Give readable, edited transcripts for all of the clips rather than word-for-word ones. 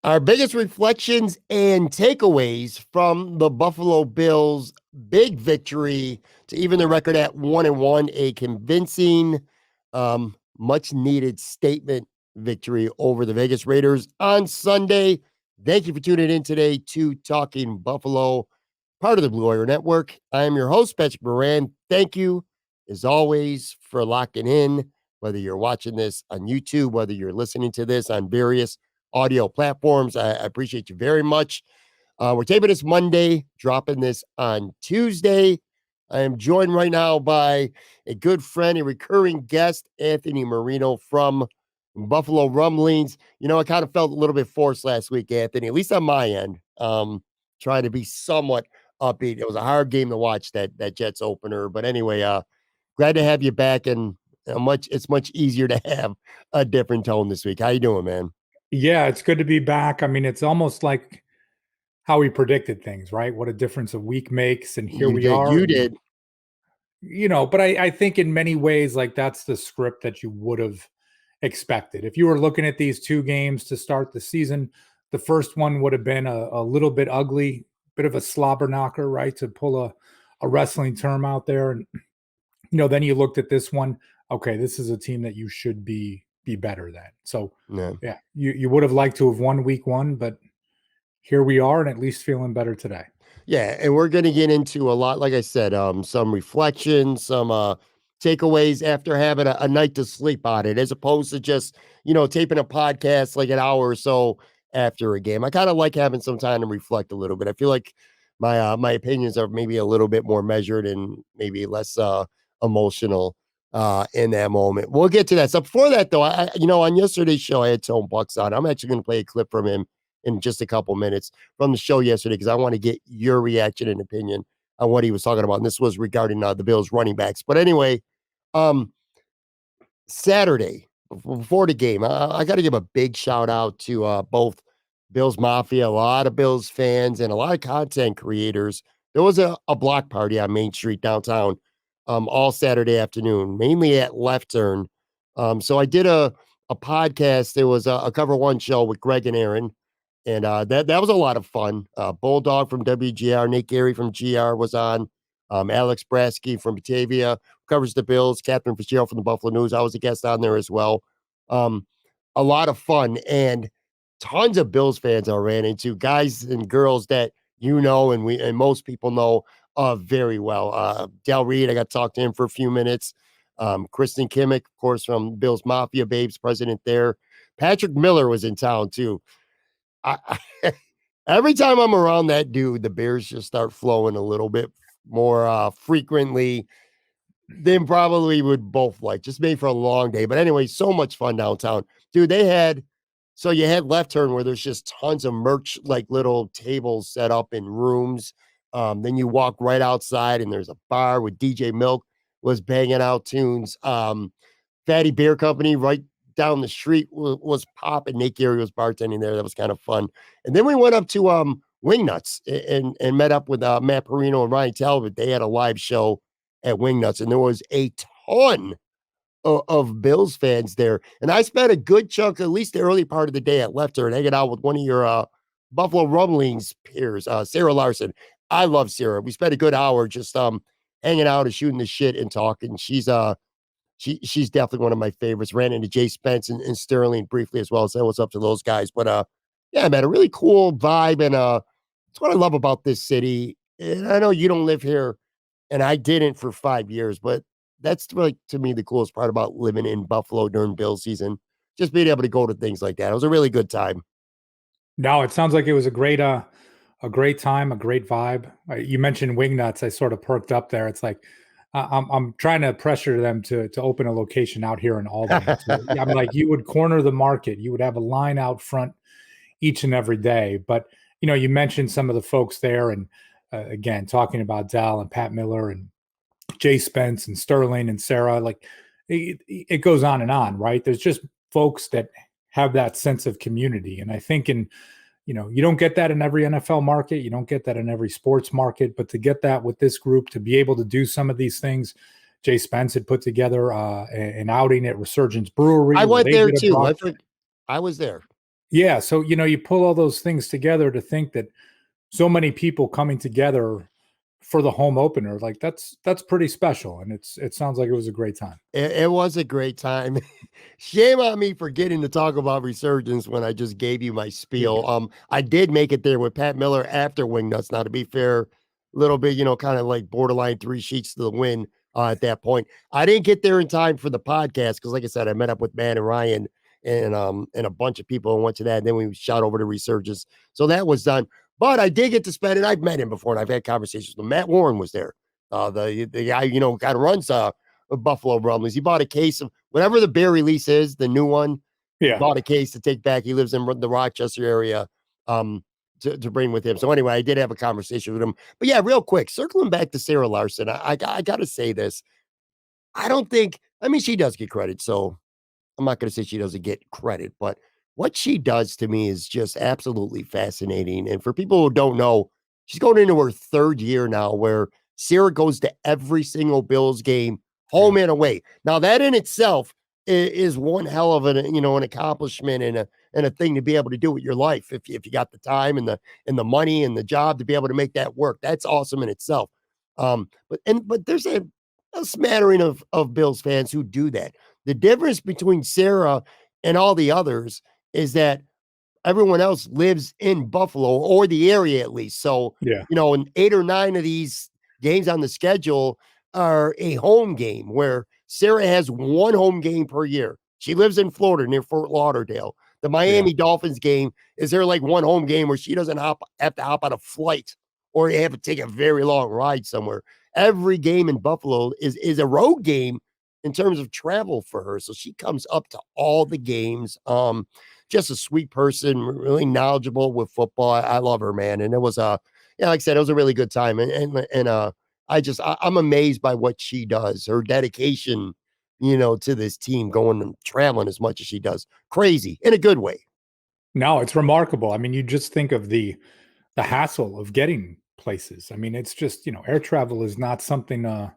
Our biggest reflections and takeaways from the Buffalo Bills' big victory to even the record at 1-1, a convincing, much needed statement victory over the Vegas Raiders on Sunday. Thank you for tuning in today to Talking Buffalo, part of the Blue Wire Network. I am your host, Patrick Moran. Thank you, as always, for locking in, whether you're watching this on YouTube, whether you're listening to this on various audio platforms. I appreciate you very much. We're taping this Monday, dropping this on Tuesday. I am joined right now by a good friend, a recurring guest, Anthony Marino from Buffalo Rumblings. You know, I kind of felt a little bit forced last week, Anthony, at least on my end, trying to be somewhat upbeat. It was a hard game to watch, that Jets opener. But anyway, glad to have you back, and it's much easier to have a different tone this week. How you doing, man? Yeah, it's good to be back. I mean, it's almost like how we predicted things, right? What a difference a week makes. And here You we did. are. You And, did. but I think in many ways, like that's the script that you would have expected. If you were looking at these two games to start the season, the first one would have been a little bit ugly, bit of a slobber knocker, right? To pull a wrestling term out there. And, then you looked at this one. Okay, this is a team that you should be better than. So, Yeah. yeah, you would have liked to have won week one, but here we are and at least feeling better today. Yeah, and we're going to get into a lot, like I said, some reflections, some takeaways after having a night to sleep on it, as opposed to just, taping a podcast like an hour or so after a game. I kind of like having some time to reflect a little bit. I feel like my opinions are maybe a little bit more measured and maybe less emotional in that moment. We'll get to that. So before that, though, on yesterday's show, I had Tone Bucks on. I'm actually going to play a clip from him in just a couple minutes from the show yesterday, because I want to get your reaction and opinion on what he was talking about. And this was regarding the Bills running backs. But anyway, um, Saturday before the game, I got to give a big shout out to both Bills Mafia, a lot of Bills fans, and a lot of content creators. There was a block party on Main Street downtown all Saturday afternoon, mainly at Left Turn. So I did a podcast. There was a Cover One show with Greg and Aaron, and that was a lot of fun. Bulldog from WGR, Nate Gary from GR was on. Alex Brasky from Batavia covers the Bills. Catherine Fitzgerald from the Buffalo News. I was a guest on there as well. Um, a lot of fun, and tons of Bills fans I ran into, guys and girls that and most people know very well. Del Reed, I got to talk to him for a few minutes. Kristen Kimmick, of course, from Bills Mafia Babes, president there. Patrick Miller was in town too. Every time I'm around that dude, the beers just start flowing a little bit more frequently than probably would both like. Just made for a long day. But anyway, so much fun downtown. Dude, you had Left Turn where there's just tons of merch, like little tables set up in rooms. Then you walk right outside and there's a bar with DJ Milk was banging out tunes. Fatty Beer Company right down the street was popping. Nate Gary was bartending there. That was kind of fun. And then we went up to Wingnuts and met up with Matt Marino and Ryan Talbot. They had a live show at Wingnuts, and there was a ton of Bills fans there. And I spent a good chunk, at least the early part of the day at Left Turn, hanging out with one of your Buffalo Rumblings peers, Sarah Larson. I love Sarah. We spent a good hour just hanging out and shooting the shit and talking. She's definitely one of my favorites. Ran into Jay Spence and Sterling briefly as well. So what's up to those guys. But yeah, man, a really cool vibe. And it's what I love about this city. And I know you don't live here, and I didn't for 5 years, but that's like to me the coolest part about living in Buffalo during Bill season. Just being able to go to things like that. It was a really good time. No, it sounds like it was a great time, a great vibe. You mentioned Wingnuts. I sort of perked up there. It's like I'm trying to pressure them to open a location out here in Albany. So, yeah, I'm like, you would corner the market. You would have a line out front each and every day. But you mentioned some of the folks there, and again, talking about Dal and Pat Miller and Jay Spence and Sterling and Sarah, like it goes on, right? There's just folks that have that sense of community. And I think you don't get that in every NFL market. You don't get that in every sports market, but to get that with this group, to be able to do some of these things, Jay Spence had put together an outing at Resurgence Brewery. I Where went they there did a too. broadcast. I was there. Yeah. So, you pull all those things together to think that so many people coming together for the home opener, like that's pretty special. And it sounds like it was a great time. It was a great time. Shame on me for getting to talk about Resurgence when I just gave you my Yeah. spiel. I did make it there with Pat Miller after Wingnuts. Now, to be fair, a little bit, kind of like borderline 3 sheets to the wind at that point. I didn't get there in time for the podcast because, like I said, I met up with Matt and Ryan and a bunch of people and went to that. And then we shot over to Resurgence, so that was done. But I did get to spend it. I've met him before, and I've had conversations with him. Matt Warren was there. The guy, kind of runs Buffalo Rumblings. He bought a case of whatever the beer release is, the new one. He Yeah. bought a case to take back. He lives in the Rochester area to bring with him. So anyway, I did have a conversation with him. But yeah, real quick, circling back to Sarah Larson, I got to say this. I mean, she does get credit. So I'm not going to say she doesn't get credit, but what she does to me is just absolutely fascinating. And for people who don't know, she's going into her 3rd year now where Sarah goes to every single Bills game, home and away. Now, that in itself is one hell of an accomplishment and a thing to be able to do with your life if you got the time and the money and the job to be able to make that work. That's awesome in itself. But there's a smattering of Bills fans who do that. The difference between Sarah and all the others is that everyone else lives in Buffalo or the area at least. So, Yeah. and 8 or 9 of these games on the schedule are a home game where Sarah has one home game per year. She lives in Florida near Fort Lauderdale. The Miami Dolphins game is there like one home game where she doesn't have to hop on a flight or have to take a very long ride somewhere. Every game in Buffalo is a road game in terms of travel for her. So she comes up to all the games. Just a sweet person, really knowledgeable with football. I love her, man. And it was like I said, it was a really good time. I'm amazed by what she does, her dedication, to this team, going and traveling as much as she does. Crazy in a good way. No, it's remarkable. I mean, you just think of the hassle of getting places. I mean, it's just, air travel is not something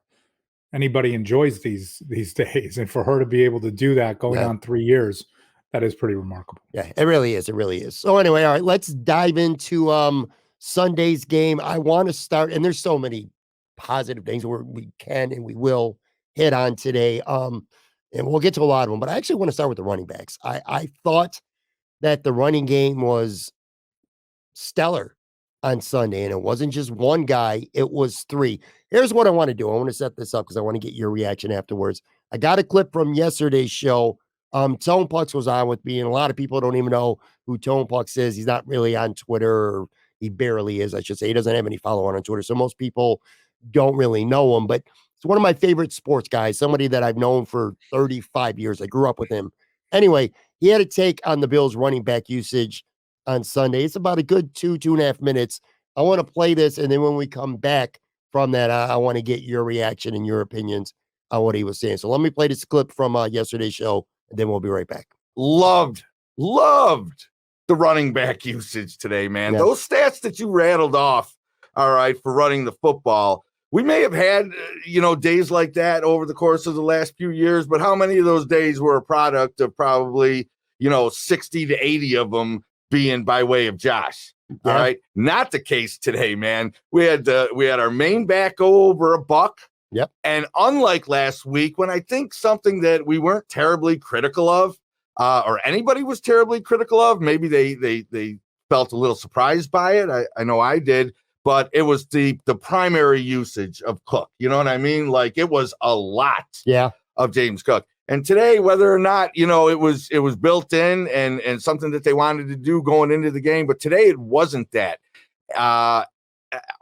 anybody enjoys these days. And for her to be able to do that going Yeah. on 3 years, that is pretty remarkable. Yeah, it really is. It really is. So anyway, all right, let's dive into Sunday's game. I want to start, and there's so many positive things where we can and we will hit on today. And we'll get to a lot of them, but I actually want to start with the running backs. I thought that the running game was stellar on Sunday, and it wasn't just one guy, it was 3. Here's what I want to do. I want to set this up because I want to get your reaction afterwards. I got a clip from yesterday's show. Tone Pucks was on with me, and a lot of people don't even know who Tone Pucks is. He's not really on Twitter, or he barely is, I should say. He doesn't have any follower on Twitter, so most people don't really know him, but it's one of my favorite sports guys, somebody that I've known for 35 years. I grew up with him. Anyway, he had a take on the Bills running back usage on Sunday. It's about a good 2.5 minutes. I want to play this, and then when we come back from that, I want to get your reaction and your opinions on what he was saying. So let me play this clip from yesterday's show, and then we'll be right back. Loved the running back usage today, man. Yeah. Those stats that you rattled off, all right, for running the football. We may have had, days like that over the course of the last few years, but how many of those days were a product of probably, 60 to 80 of them being by way of Josh? Yeah. All right. Not the case today, man. We had our main back go over a buck. Yep. And unlike last week, when I think something that we weren't terribly critical of, or anybody was terribly critical of, maybe they felt a little surprised by it. I know I did, but it was the primary usage of Cook. You know what I mean? Like, it was a lot of James Cook. And today, whether or not, it was built in and something that they wanted to do going into the game, but today it wasn't that.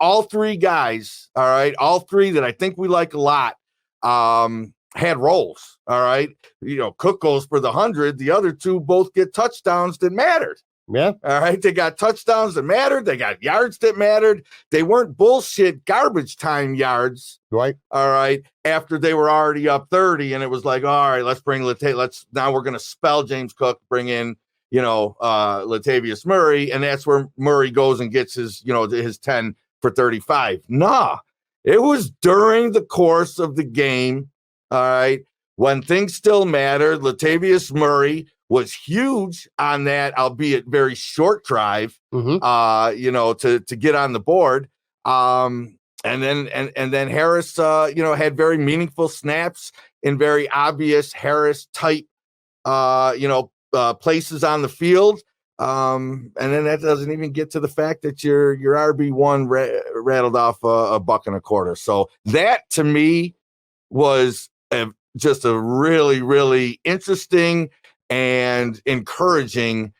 All 3 guys, all right, all 3 that I think we like a lot, had roles, all right. Cook goes for the 100. The other 2 both get touchdowns that mattered. Yeah. All right. They got touchdowns that mattered. They got yards that mattered. They weren't bullshit garbage time yards. Right. All right. After they were already up 30, and it was like, all right, let's bring now we're going to spell James Cook, bring in, Latavius Murray. And that's where Murray goes and gets his 10 for 35. Nah, it was during the course of the game. All right. When things still mattered, Latavius Murray was huge on that, albeit very short drive, to get on the board. And then Harris, had very meaningful snaps in very obvious Harris type, places on the field. And then that doesn't even get to the fact that your RB1 rattled off a buck and a quarter. So that to me was just a really, really interesting and encouraging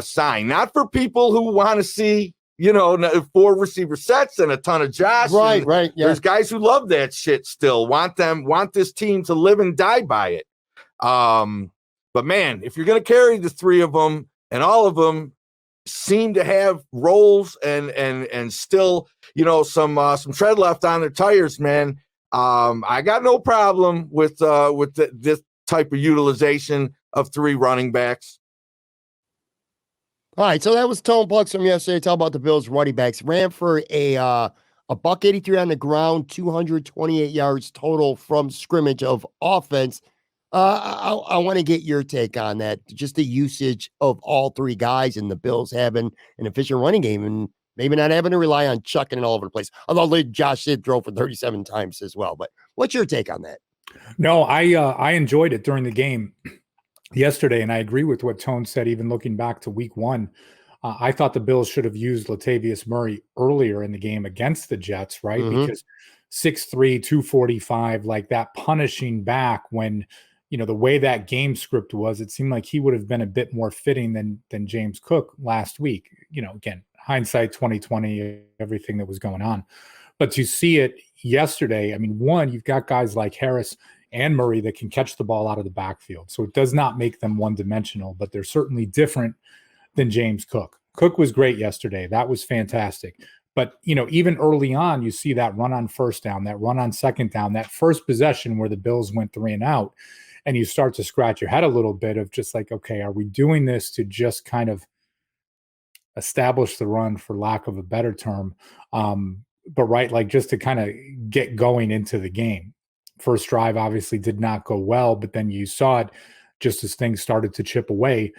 sign. Not for people who want to see, 4 receiver sets and a ton of Josh. Right. Yeah. There's guys who love that shit still, want this team to live and die by it. But man, if you're going to carry the 3 of them, and all of them seem to have roles and still, some tread left on their tires, man. I got no problem with this type of utilization of 3 running backs. All right, so that was Tone Plugs from yesterday. Talk about the Bills running backs. Ran for a $183 on the ground, 228 yards total from scrimmage of offense. I want to get your take on that. Just the usage of all 3 guys and the Bills having an efficient running game and maybe not having to rely on chucking it all over the place. Although Josh did throw for 37 times as well. But what's your take on that? No, I enjoyed it during the game yesterday, and I agree with what Tone said, even looking back to week 1. I thought the Bills should have used Latavius Murray earlier in the game against the Jets, right? Because 6'3", 245, like that punishing back when – the way that game script was, it seemed like he would have been a bit more fitting than James Cook last week. Again, hindsight 2020, everything that was going on. But to see it yesterday, I mean, one, you've got guys like Harris and Murray that can catch the ball out of the backfield. So it does not make them one-dimensional, but they're certainly different than James Cook. Cook was great yesterday. That was fantastic. But, even early on, you see that run on first down, that run on second down, that first possession where the Bills went 3 and out. And you start to scratch your head a little bit of just like, okay, are we doing this to just kind of establish the run, for lack of a better term? But right, like just to kind of get going into the game. First drive obviously did not go well, but then you saw it just as things started to chip away.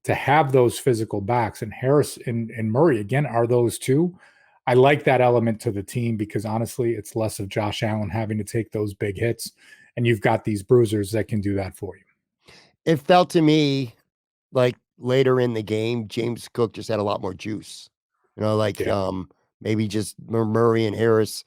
To have those physical backs, and Harris and Murray, again, are those 2. I like that element to the team because honestly, it's less of Josh Allen having to take those big hits. And you've got these bruisers that can do that for you. It felt to me like later in the game, James Cook just had a lot more juice. Maybe just Murray and Harris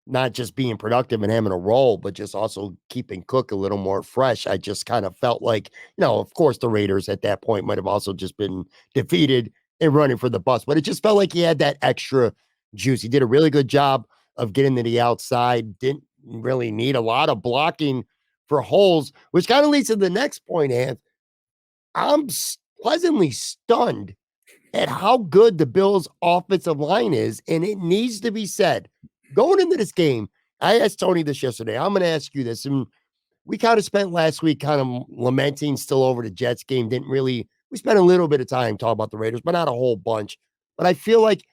not just being productive and having a role, but just also keeping Cook a little more fresh. I just kind of felt like, of course, the Raiders at that point might have also just been defeated and running for the bus, but it just felt like he had that extra juice. He did a really good job of getting to the outside, didn't really need a lot of blocking for holes, which kind of leads to the next point, Anth. I'm pleasantly stunned at how good the Bills' offensive line is, and it needs to be said. Going into this game, I asked Tony this yesterday. I'm going to ask you this, and we kind of spent last week kind of lamenting still over the Jets game. We spent a little bit of time talking about the Raiders, but not a whole bunch. But I feel like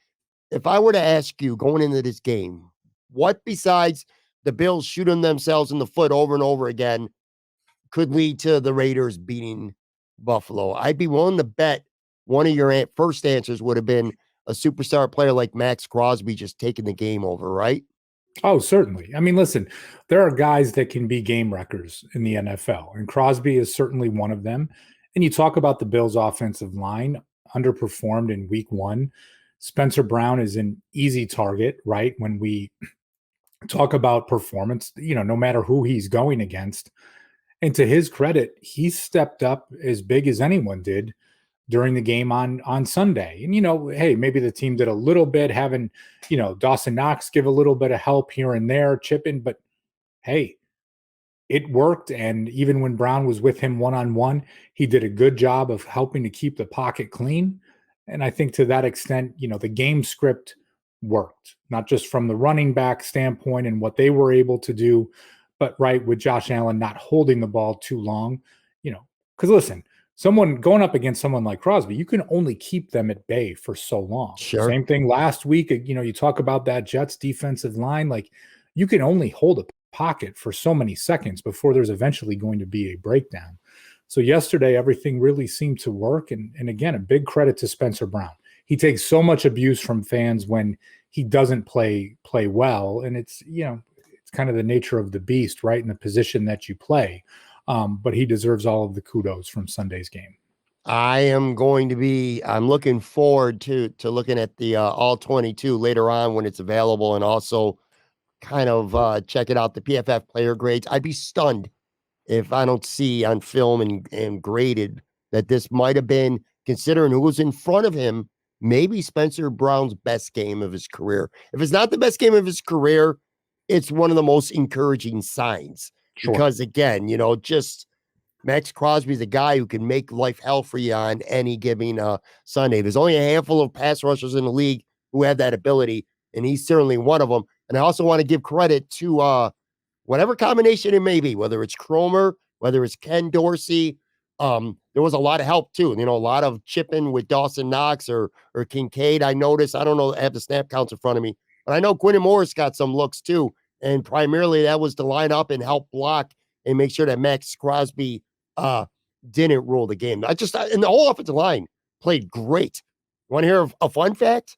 if I were to ask you going into this game, what besides the Bills shooting themselves in the foot over and over again could lead to the Raiders beating Buffalo? I'd be willing to bet one of your first answers would have been a superstar player like Max Crosby just taking the game over, right? Oh, certainly. I mean, listen, there are guys that can be game wreckers in the NFL, and Crosby is certainly one of them. And you talk about the Bills' offensive line underperformed in week 1. Spencer Brown is an easy target, right? When we talk about performance, no matter who he's going against. And to his credit, he stepped up as big as anyone did during the game on Sunday. And, hey, maybe the team did a little bit, having, Dawson Knox give a little bit of help here and there, chipping, but hey, it worked. And even when Brown was with him one-on-one, he did a good job of helping to keep the pocket clean. And I think to that extent, the game script worked, not just from the running back standpoint and what they were able to do, but right with Josh Allen not holding the ball too long, because listen, someone going up against someone like Crosby, you can only keep them at bay for so long. Sure. Same thing last week. You talk about that Jets defensive line, like you can only hold a pocket for so many seconds before there's eventually going to be a breakdown. So yesterday, everything really seemed to work. And again, a big credit to Spencer Brown. He takes so much abuse from fans when he doesn't play well. And it's, it's kind of the nature of the beast, right? In the position that you play. But he deserves all of the kudos from Sunday's game. I'm looking forward to looking at the all 22 later on when it's available, and also kind of checking out the PFF player grades. I'd be stunned if I don't see on film and graded that this might have been, considering who was in front of him, maybe Spencer Brown's best game of his career. If it's not the best game of his career, it's one of the most encouraging signs. Sure. Because again, just Max Crosby's a guy who can make life hell for you on any given Sunday. There's only a handful of pass rushers in the league who have that ability, and he's certainly one of them. And I also want to give credit to whatever combination it may be, whether it's Cromer, whether it's Ken Dorsey. There was a lot of help too. A lot of chipping with Dawson Knox or Kincaid. I noticed. I don't know. I have the snap counts in front of me, but I know Quinn Morris got some looks too. And primarily that was to line up and help block and make sure that Max Crosby didn't rule the game. And the whole offensive line played great. Want to hear a fun fact?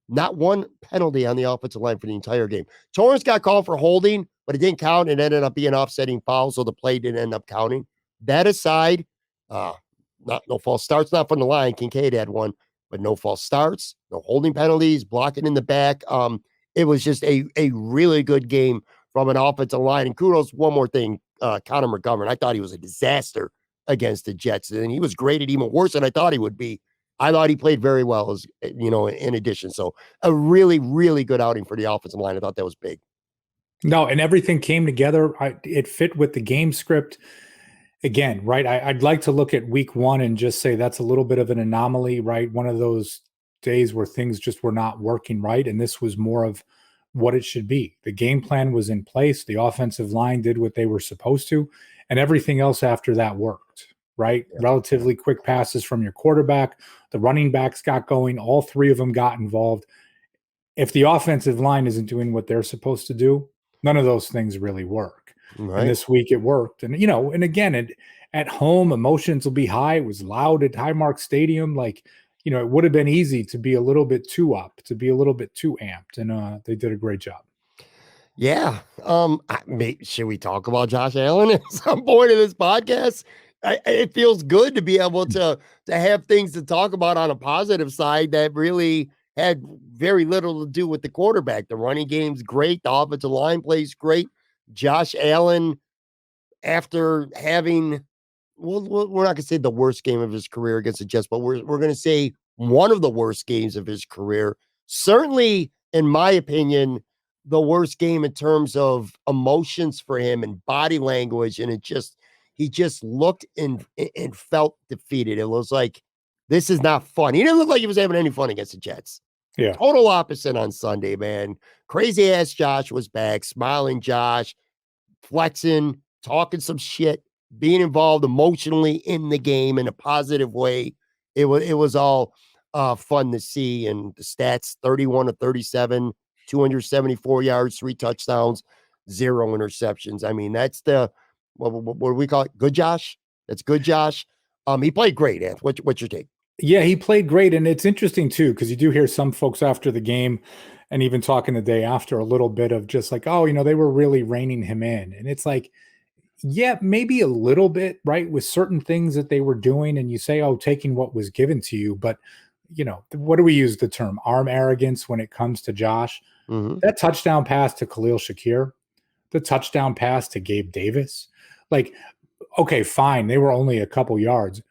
Not one penalty on the offensive line for the entire game. Torrance got called for holding, but it didn't count. It ended up being offsetting foul, so the play didn't end up counting. That aside, no false starts, not from the line. Kincaid had one, but no false starts, no holding penalties, blocking in the back. It was just a really good game from an offensive line. And kudos, one more thing, Connor McGovern. I thought he was a disaster against the Jets, and he was graded even worse than I thought he would be. I thought he played very well, as in addition. So a really, really good outing for the offensive line. I thought that was big. No, and everything came together. It fit with the game script. Again, right? I'd like to look at week one and just say that's a little bit of an anomaly, right? One of those days where things just were not working right. And this was more of what it should be. The game plan was in place. The offensive line did what they were supposed to, and everything else after that worked, right? Yeah. Relatively quick passes from your quarterback. The running backs got going. All three of them got involved. If the offensive line isn't doing what they're supposed to do, none of those things really work. Right. And this week it worked. And, and again, at home, emotions will be high. It was loud at Highmark Stadium. It would have been easy to be a little bit too up, to be a little bit too amped. And they did a great job. Yeah. Should we talk about Josh Allen at some point in this podcast? It feels good to be able to have things to talk about on a positive side that really had very little to do with the quarterback. The running game's great. The offensive line plays great. Josh Allen, after having, we're not going to say the worst game of his career against the Jets, but we're going to say one of the worst games of his career. Certainly, in my opinion, the worst game in terms of emotions for him and body language. And he just looked and felt defeated. It was like, this is not fun. He didn't look like he was having any fun against the Jets. Yeah. Total opposite on Sunday, man. Crazy ass Josh was back, smiling Josh, flexing, talking some shit, being involved emotionally in the game in a positive way. It was all fun to see. And the stats, 31 of 37, 274 yards, 3 touchdowns, 0 interceptions. I mean, that's what do we call it? Good Josh? That's good Josh. He played great, Anth. What's your take? Yeah, he played great. And it's interesting, too, because you do hear some folks after the game and even talking the day after a little bit of just like, oh, they were really reining him in. And it's like, yeah, maybe a little bit, right, with certain things that they were doing. And you say, oh, taking what was given to you. But, what do we use the term? Arm arrogance when it comes to Josh. Mm-hmm. That touchdown pass to Khalil Shakir, the touchdown pass to Gabe Davis. Like, okay, fine. They were only a couple yards.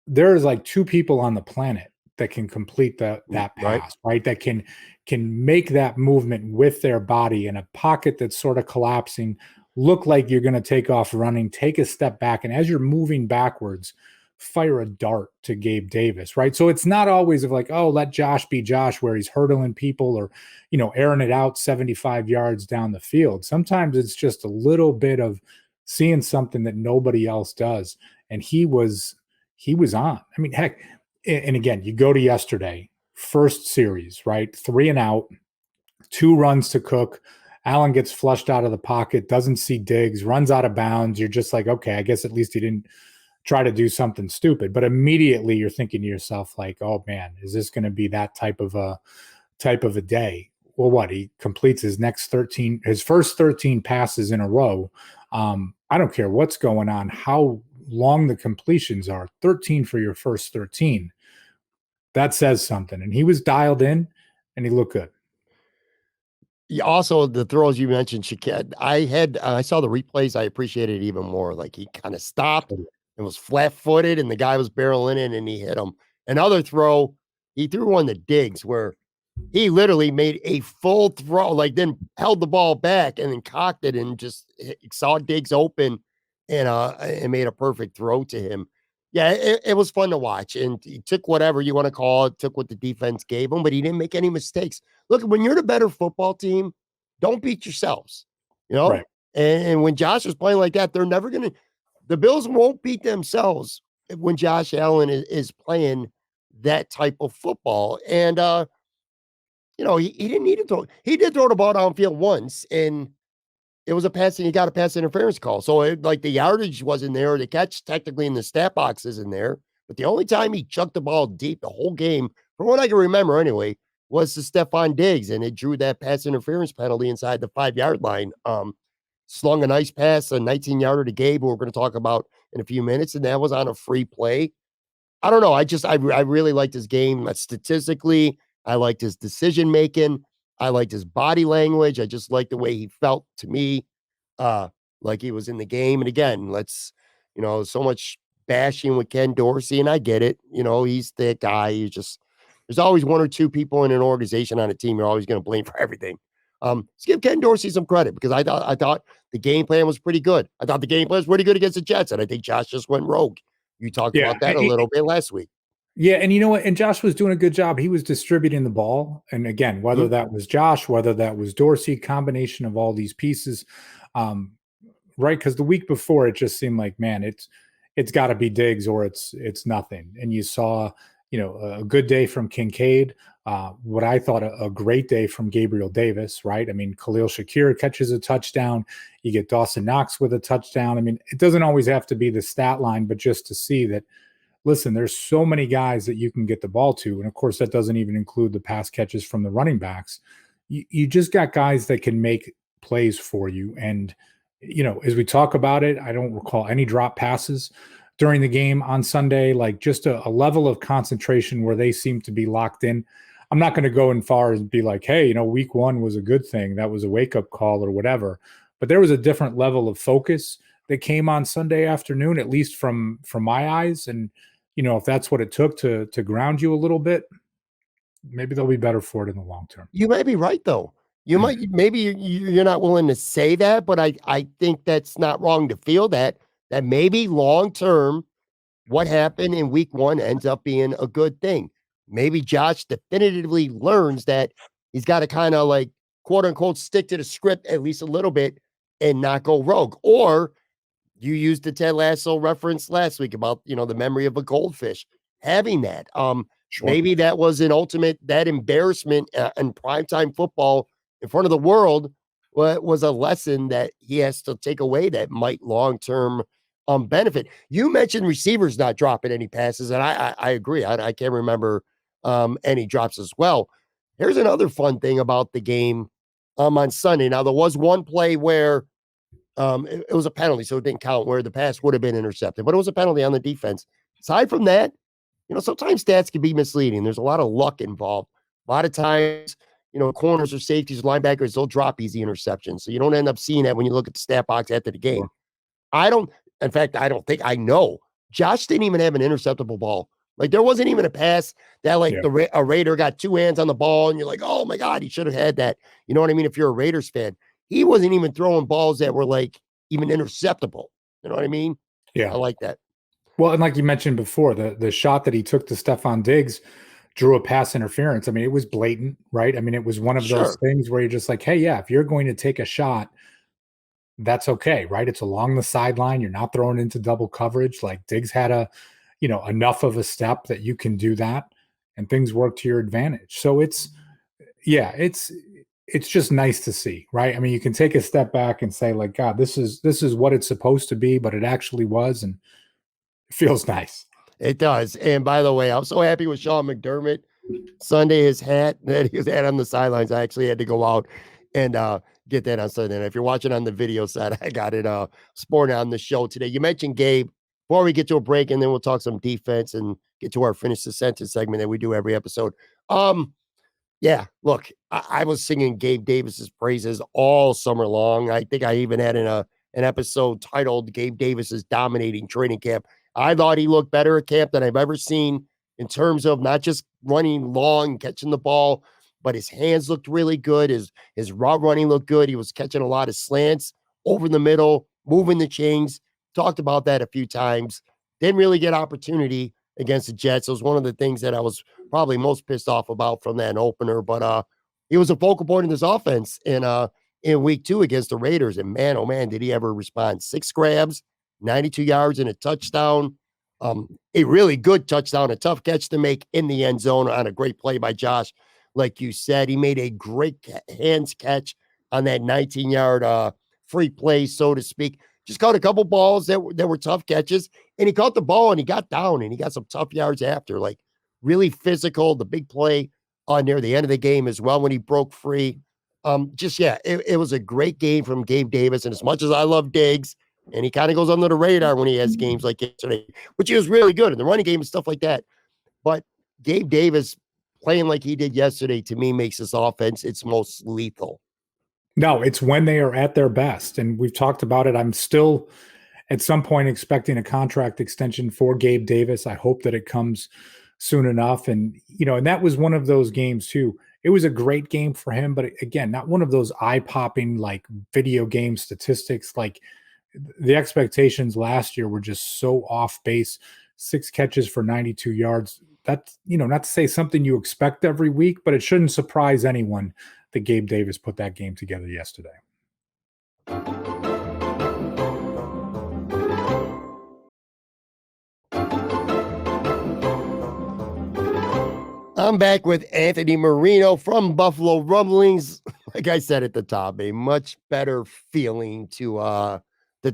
There's like 2 people on the planet that can complete that pass, right? That can make that movement with their body in a pocket that's sort of collapsing, look like you're going to take off running, take a step back, and as you're moving backwards, fire a dart to Gabe Davis, right? So it's not always of like, oh, let Josh be Josh, where he's hurdling people or, airing it out 75 yards down the field. Sometimes it's just a little bit of seeing something that nobody else does. And he was on. I mean, heck, and again, you go to yesterday, first series, right? 3 and out, 2 runs to Cook. Allen gets flushed out of the pocket, doesn't see Diggs, runs out of bounds. You're just like, okay, I guess at least he didn't try to do something stupid, but immediately you're thinking to yourself like, oh man, is this going to be that type of a day? Well, what, he completes his first 13 passes in a row. I don't care what's going on, how long the completions are, 13 for your first 13. That says something. And he was dialed in and he looked good. Also, the throws you mentioned, I saw the replays. I appreciated it even more. Like, he kind of stopped and was flat footed, and the guy was barreling in, and he hit him. Another throw, he threw one to Diggs where he literally made a full throw, like then held the ball back and then cocked it and just saw Diggs open and made a perfect throw to him. Yeah, it was fun to watch, and he took whatever you want to call it, took what the defense gave him, but he didn't make any mistakes. Look, when you're the better football team, don't beat yourselves, you know? Right. And when Josh is playing like that, they're never going to, the Bills won't beat themselves when Josh Allen is playing that type of football. And, he didn't need to throw, he did throw the ball downfield once, and it was he got a pass interference call. So like the yardage wasn't there. The catch technically in the stat box isn't there. But the only time he chucked the ball deep the whole game, from what I can remember anyway, was to Stephon Diggs, and it drew that pass interference penalty inside the 5-yard line. Slung a nice pass, a 19-yarder to Gabe, who we're going to talk about in a few minutes, and that was on a free play. I don't know. I really liked his game. Statistically, I liked his decision making. I liked his body language. I just liked the way he felt to me, like he was in the game. And again, so much bashing with Ken Dorsey, and I get it. He's the guy. There's always one or two people in an organization on a team you're always going to blame for everything. Let's give Ken Dorsey some credit, because I thought the game plan was pretty good. I thought the game plan was pretty good against the Jets, and I think Josh just went rogue. You talked about that a little bit last week. Yeah, and you know what? And Josh was doing a good job. He was distributing the ball. And again, whether that was Josh, whether that was Dorsey, combination of all these pieces, right? Because the week before, it just seemed like, man, it's got to be Diggs or it's nothing. And you saw, a good day from Kincaid. What I thought a great day from Gabriel Davis, right? I mean, Khalil Shakir catches a touchdown. You get Dawson Knox with a touchdown. I mean, it doesn't always have to be the stat line, but just to see that, listen, there's so many guys that you can get the ball to. And of course, that doesn't even include the pass catches from the running backs. You just got guys that can make plays for you. And, as we talk about it, I don't recall any drop passes during the game on Sunday, like just a level of concentration where they seem to be locked in. I'm not going to go as far as be like, hey, week one was a good thing. That was a wake-up call or whatever. But there was a different level of focus that came on Sunday afternoon, at least from my eyes. And, if that's what it took to ground you a little bit, maybe they'll be better for it in the long term. You might be right, though. Maybe you're not willing to say that, but I think that's not wrong to feel that maybe long term, what happened in week one ends up being a good thing. Maybe Josh definitively learns that he's got to kind of like, quote unquote, stick to the script at least a little bit and not go rogue. Or you used the Ted Lasso reference last week about, the memory of a goldfish, having that. Sure. Maybe that was that embarrassment in primetime football in front of the world was a lesson that he has to take away that might long-term benefit. You mentioned receivers not dropping any passes, and I agree. I can't remember any drops as well. Here's another fun thing about the game on Sunday. Now, there was one play where it was a penalty, so it didn't count, where the pass would have been intercepted, but it was a penalty on the defense. Aside from that, sometimes stats can be misleading. There's a lot of luck involved. A lot of times, corners or safeties, linebackers, they'll drop easy interceptions. So you don't end up seeing that when you look at the stat box after the game. I don't think I know. Josh didn't even have an interceptable ball. Like, there wasn't even a pass that a Raider got two hands on the ball and you're like, oh my God, he should have had that. You know what I mean? If you're a Raiders fan, he wasn't even throwing balls that were like even interceptable. You know what I mean? Yeah. I like that. Well, and like you mentioned before, the shot that he took to Stephon Diggs drew a pass interference. I mean, it was blatant, right? I mean, it was one of those things where you're just like, hey, yeah, if you're going to take a shot, that's okay, right? It's along the sideline. You're not throwing into double coverage. Like, Diggs had enough of a step that you can do that, and things work to your advantage. So it's just nice to see, right? I mean, you can take a step back and say, like, God, this is what it's supposed to be, but it actually was. And Feels nice. It does. And by the way, I'm so happy with Sean McDermott. Sunday, his hat that he had on the sidelines, I actually had to go out and get that on Sunday. And if you're watching on the video side, I got it sporting on the show today. You mentioned Gabe. Before we get to a break, and then we'll talk some defense and get to our finish the sentence segment that we do every episode. Yeah, look, I was singing Gabe Davis's praises all summer long. I think I even had an episode titled Gabe Davis's dominating training camp. I thought he looked better at camp than I've ever seen in terms of not just running long, catching the ball, but his hands looked really good. His route running looked good. He was catching a lot of slants over the middle, moving the chains. Talked about that a few times. Didn't really get opportunity against the Jets. It was one of the things that I was probably most pissed off about from that opener. But he was a focal point in this offense in week 2 against the Raiders. And man, oh man, did he ever respond. 6 grabs, 92 yards and a touchdown. A really good touchdown, a tough catch to make in the end zone on a great play by Josh. Like you said, he made a great hands catch on that 19-yard free play, so to speak. Just caught a couple balls that were tough catches, and he caught the ball and he got down and he got some tough yards after. Like really physical. The big play near the end of the game as well when he broke free. It was a great game from Gabe Davis. And as much as I love Diggs, and he kind of goes under the radar when he has games like yesterday, which he was really good in the running game and stuff like that. But Gabe Davis playing like he did yesterday, to me, makes this offense its most lethal. No, it's when they are at their best. And we've talked about it. I'm still at some point expecting a contract extension for Gabe Davis. I hope that it comes soon enough. And, and that was one of those games too. It was a great game for him, but again, not one of those eye-popping like video game statistics. Like the expectations last year were just so off base. 6 catches for 92 yards. That's, not to say something you expect every week, but it shouldn't surprise anyone that Gabe Davis put that game together yesterday. I'm back with Anthony Marino from Buffalo Rumblings. Like I said at the top, a much better feeling to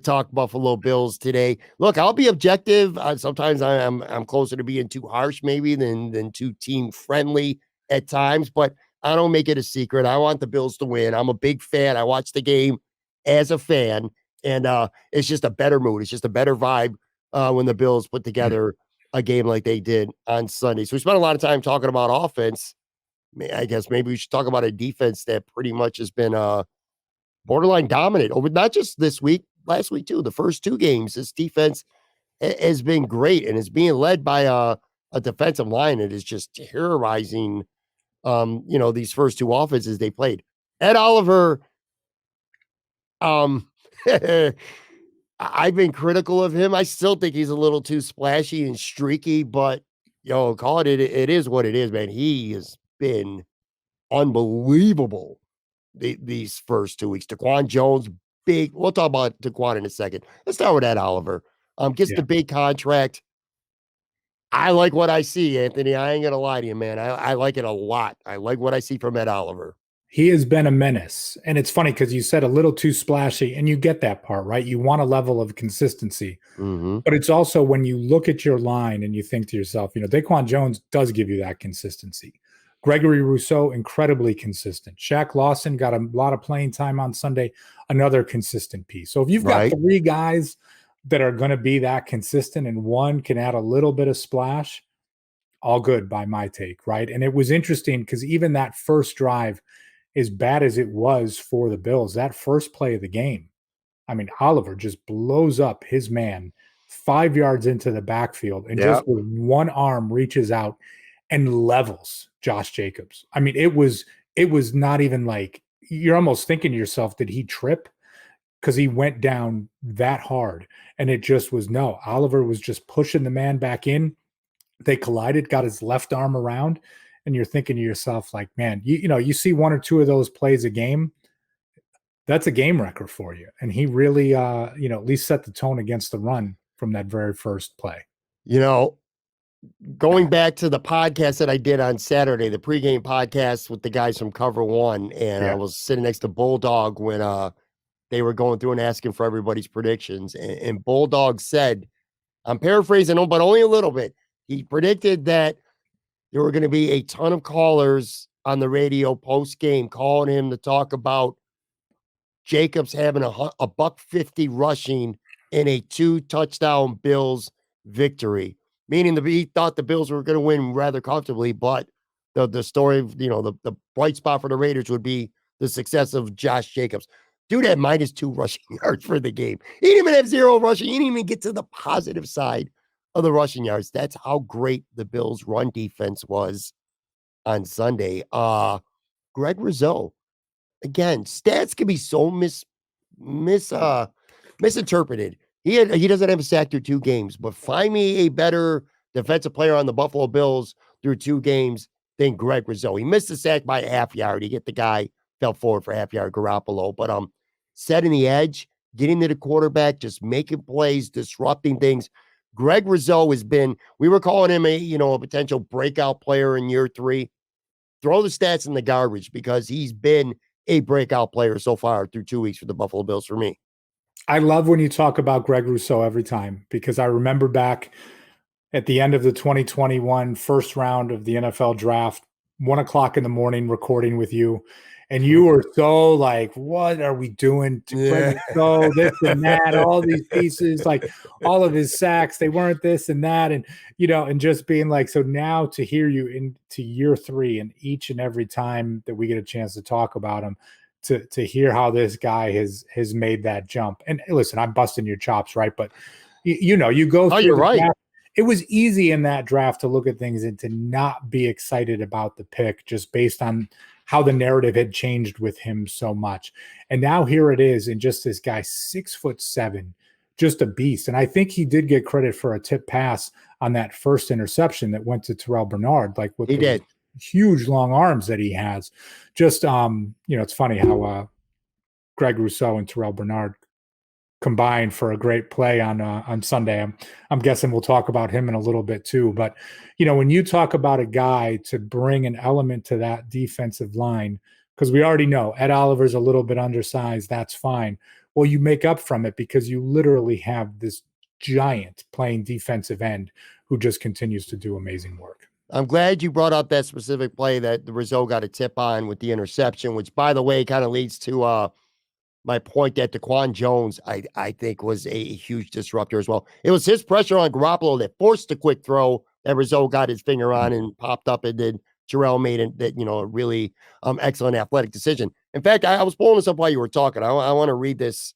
talk Buffalo Bills today. Look, I'll be objective. Sometimes I'm closer to being too harsh, maybe than too team friendly at times, but I don't make it a secret. I want the Bills to win. I'm a big fan. I watched the game as a fan, and it's just a better mood. It's just a better vibe when the Bills put together a game like they did on Sunday. So we spent a lot of time talking about offense. I guess maybe we should talk about a defense that pretty much has been borderline dominant over not just this week, last week too. The first 2 games, this defense has been great and is being led by a defensive line that is just terrorizing these first 2 offenses they played. Ed Oliver, I've been critical of him. I still think he's a little too splashy and streaky, but call it is what it is, man. He has been unbelievable these first 2 weeks. Daquan Jones, big. We'll talk about Daquan in a second. Let's start with Ed Oliver. Gets the big contract. I like what I see, Anthony. I ain't gonna lie to you, man. I like it a lot. I like what I see from Ed Oliver. He has been a menace. And it's funny because you said a little too splashy, and you get that part, right? You want a level of consistency. Mm-hmm. But it's also when you look at your line and you think to yourself, Daquan Jones does give you that consistency. Gregory Rousseau, incredibly consistent. Shaq Lawson got a lot of playing time on Sunday, another consistent piece. So if you've got 3 guys that are going to be that consistent and one can add a little bit of splash, all good by my take, right? And it was interesting because even that first drive, as bad as it was for the Bills, that first play of the game, I mean, Oliver just blows up his man 5 yards into the backfield and just with one arm reaches out and levels Josh Jacobs. I mean, it was not even like, you're almost thinking to yourself, did he trip? Because he went down that hard. And it just was no. Oliver was just pushing the man back in. They collided, got his left arm around. And you're thinking to yourself, like, man, you see 1 or 2 of those plays a game, that's a game wrecker for you. And he really, at least set the tone against the run from that very first play. Going back to the podcast that I did on Saturday, the pregame podcast with the guys from Cover One, and I was sitting next to Bulldog when they were going through and asking for everybody's predictions. And Bulldog said I'm paraphrasing him, but only a little bit. He predicted that there were going to be a ton of callers on the radio post game calling him to talk about Jacobs having a buck 50 rushing in a 2-touchdown Bills victory, meaning he thought the Bills were going to win rather comfortably, but the story, the bright spot for the Raiders would be the success of Josh Jacobs. Dude had -2 rushing yards for the game. He didn't even have 0 rushing. He didn't even get to the positive side of the rushing yards. That's how great the Bills' run defense was on Sunday. Greg Rizzo, again, stats can be so misinterpreted. He doesn't have a sack through 2 games, but find me a better defensive player on the Buffalo Bills through 2 games than Greg Rizzo. He missed the sack by a half yard. He get the guy fell forward for a half yard, Garoppolo, but setting the edge, getting to the quarterback, just making plays, disrupting things. Greg Rizzo has been, we were calling him a potential breakout player in year 3. Throw the stats in the garbage because he's been a breakout player so far through 2 weeks for the Buffalo Bills for me. I love when you talk about Greg Rousseau every time, because I remember back at the end of the 2021 first round of the NFL draft, 1:00 in the morning, recording with you. And you were so like, what are we doing to Greg Rousseau, this and that, all these pieces, like all of his sacks, they weren't this and that. And, and just being like, so now to hear you into year 3 and each and every time that we get a chance to talk about him, to hear how this guy has made that jump. And listen, I'm busting your chops, right? But you go through. Oh, you're right. Draft. It was easy in that draft to look at things and to not be excited about the pick just based on how the narrative had changed with him so much. And now here it is, and just this guy, 6'7", just a beast. And I think he did get credit for a tip pass on that first interception that went to Terrell Bernard, like with the huge long arms that he has. Just it's funny how Greg Rousseau and Terrell Bernard combined for a great play on Sunday. I'm guessing we'll talk about him in a little bit too. But, when you talk about a guy to bring an element to that defensive line, because we already know Ed Oliver's a little bit undersized, that's fine. Well, you make up from it because you literally have this giant playing defensive end who just continues to do amazing work. I'm glad you brought up that specific play that the Rizzo got a tip on with the interception, which, by the way, kind of leads to my point that DaQuan Jones, I think, was a huge disruptor as well. It was his pressure on Garoppolo that forced the quick throw that Rizzo got his finger on and popped up, and then Terrell made a really excellent athletic decision. In fact, I was pulling this up while you were talking. I want to read this.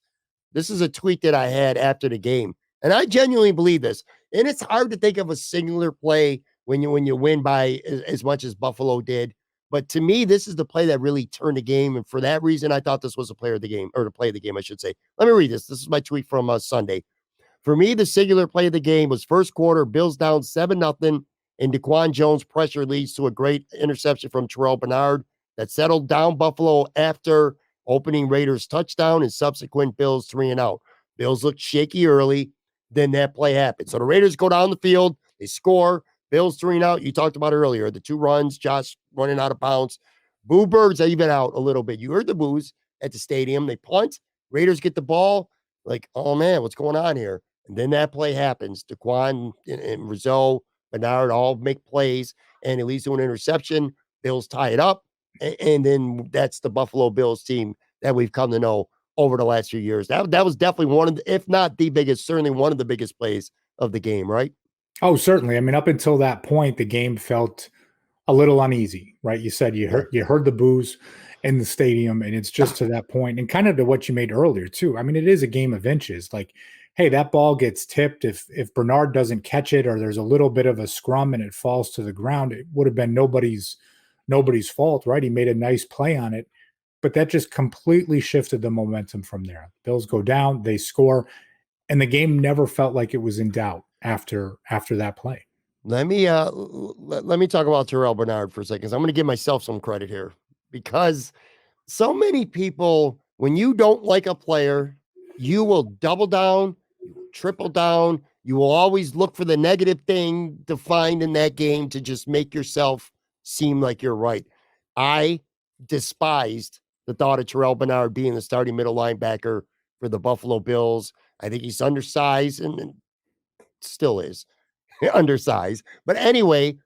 This is a tweet that I had after the game, and I genuinely believe this. And it's hard to think of a singular play when you win by as much as Buffalo did. But to me, this is the play that really turned the game. And for that reason, I thought this was a player of the game, or the play of the game, I should say. Let me read this. This is my tweet from Sunday. For me, the singular play of the game was first quarter, Bills down 7-0, and DaQuan Jones' pressure leads to a great interception from Terrell Bernard that settled down Buffalo after opening Raiders touchdown and subsequent Bills 3-and-out. Bills looked shaky early. Then that play happened. So the Raiders go down the field. They score. Bills 3-and-out. You talked about earlier. The 2 runs, Josh running out of bounds. Boo Birds even out a little bit. You heard the boos at the stadium. They punt. Raiders get the ball. Like, oh, man, what's going on here? And then that play happens. DaQuan and Rizzo, Bernard all make plays, and it leads to an interception. Bills tie it up. And then that's the Buffalo Bills team that we've come to know over the last few years. That was definitely one of the, if not the biggest, certainly one of the biggest plays of the game, right? Oh, certainly. I mean, up until that point, the game felt a little uneasy, right? You said you heard the boos in the stadium, and it's just to that point, and kind of to what you made earlier too. I mean, it is a game of inches. Like, hey, that ball gets tipped. If Bernard doesn't catch it, or there's a little bit of a scrum and it falls to the ground, it would have been nobody's fault, right? He made a nice play on it, but that just completely shifted the momentum from there. Bills go down, they score, and the game never felt like it was in doubt after that play. Let me talk about Terrell Bernard for a second. I'm going to give myself some credit here, because so many people, when you don't like a player, you will double down, you will triple down, you will always look for the negative thing to find in that game to just make yourself seem like you're right. I despised the thought of Terrell Bernard being the starting middle linebacker for the Buffalo Bills. I think he's undersized, and still is undersized. But anyway,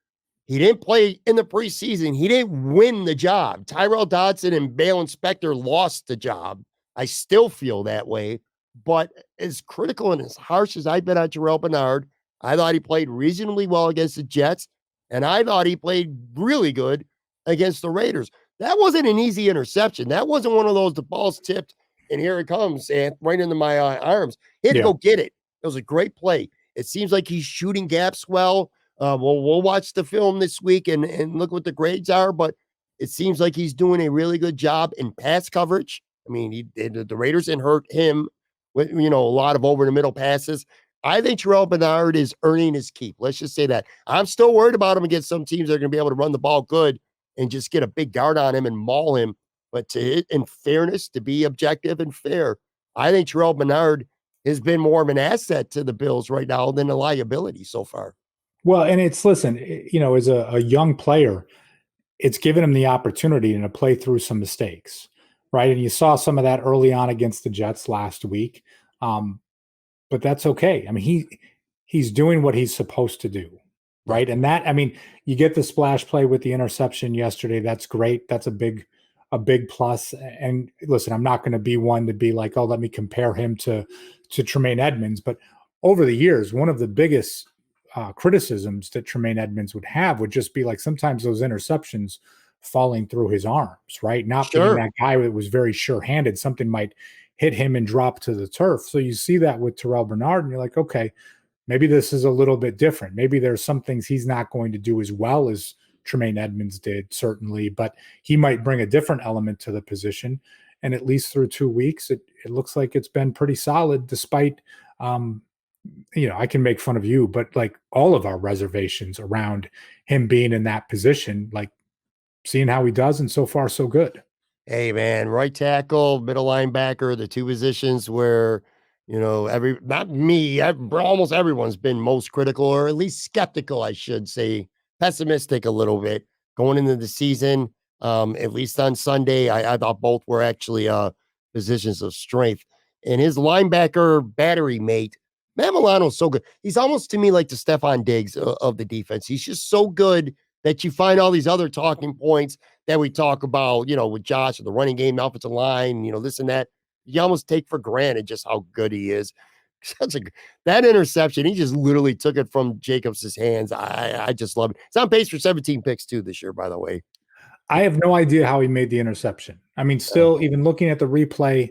he didn't play in the preseason. He didn't win the job. Tyrell Dodson and Bale Inspector lost the job. I still feel that way. But as critical and as harsh as I've been on Terrell Bernard, I thought he played reasonably well against the Jets. And I thought he played really good against the Raiders. That wasn't an easy interception. That wasn't one of those, the ball's tipped and here it comes and right into my arms. He had to go get it. It was a great play. It seems like he's shooting gaps well. We'll watch the film this week and look what the grades are, but it seems like he's doing a really good job in pass coverage. I mean, the Raiders didn't hurt him with, a lot of over the middle passes. I think Terrell Bernard is earning his keep. Let's just say that. I'm still worried about him against some teams that are going to be able to run the ball good and just get a big guard on him and maul him. But in fairness, to be objective and fair, I think Terrell Bernard has been more of an asset to the Bills right now than a liability so far. Well, and it's, listen, as a young player, it's given him the opportunity to play through some mistakes, right? And you saw some of that early on against the Jets last week. But that's okay. I mean, he's doing what he's supposed to do, right? And that, I mean, you get the splash play with the interception yesterday. That's great. That's a big plus. And listen, I'm not going to be one to be like, oh, let me compare him to Tremaine Edmonds. But over the years, one of the biggest criticisms that Tremaine Edmonds would have would just be like sometimes those interceptions falling through his arms, right? Not being that guy that was very sure-handed. Something might hit him and drop to the turf. So you see that with Terrell Bernard, and you're like, okay, maybe this is a little bit different. Maybe there's some things he's not going to do as well as Tremaine Edmonds did, certainly, but he might bring a different element to the position. And at least through 2 weeks, it looks like it's been pretty solid, despite, I can make fun of you, but like all of our reservations around him being in that position, like seeing how he does, and so far so good. Hey man, right tackle, middle linebacker, the two positions where, not me, almost everyone's been most critical, or at least skeptical, I should say, pessimistic a little bit going into the season. At least on Sunday, I thought both were actually positions of strength. And his linebacker battery mate, Matt Milano's so good. He's almost to me like the Stephon Diggs of the defense. He's just so good that you find all these other talking points that we talk about, with Josh and the running game, the offensive line, this and that. You almost take for granted just how good he is. That interception, he just literally took it from Jacobs' hands. I just love it. It's on pace for 17 picks too this year, by the way. I have no idea how he made the interception. I mean, still, even looking at the replay,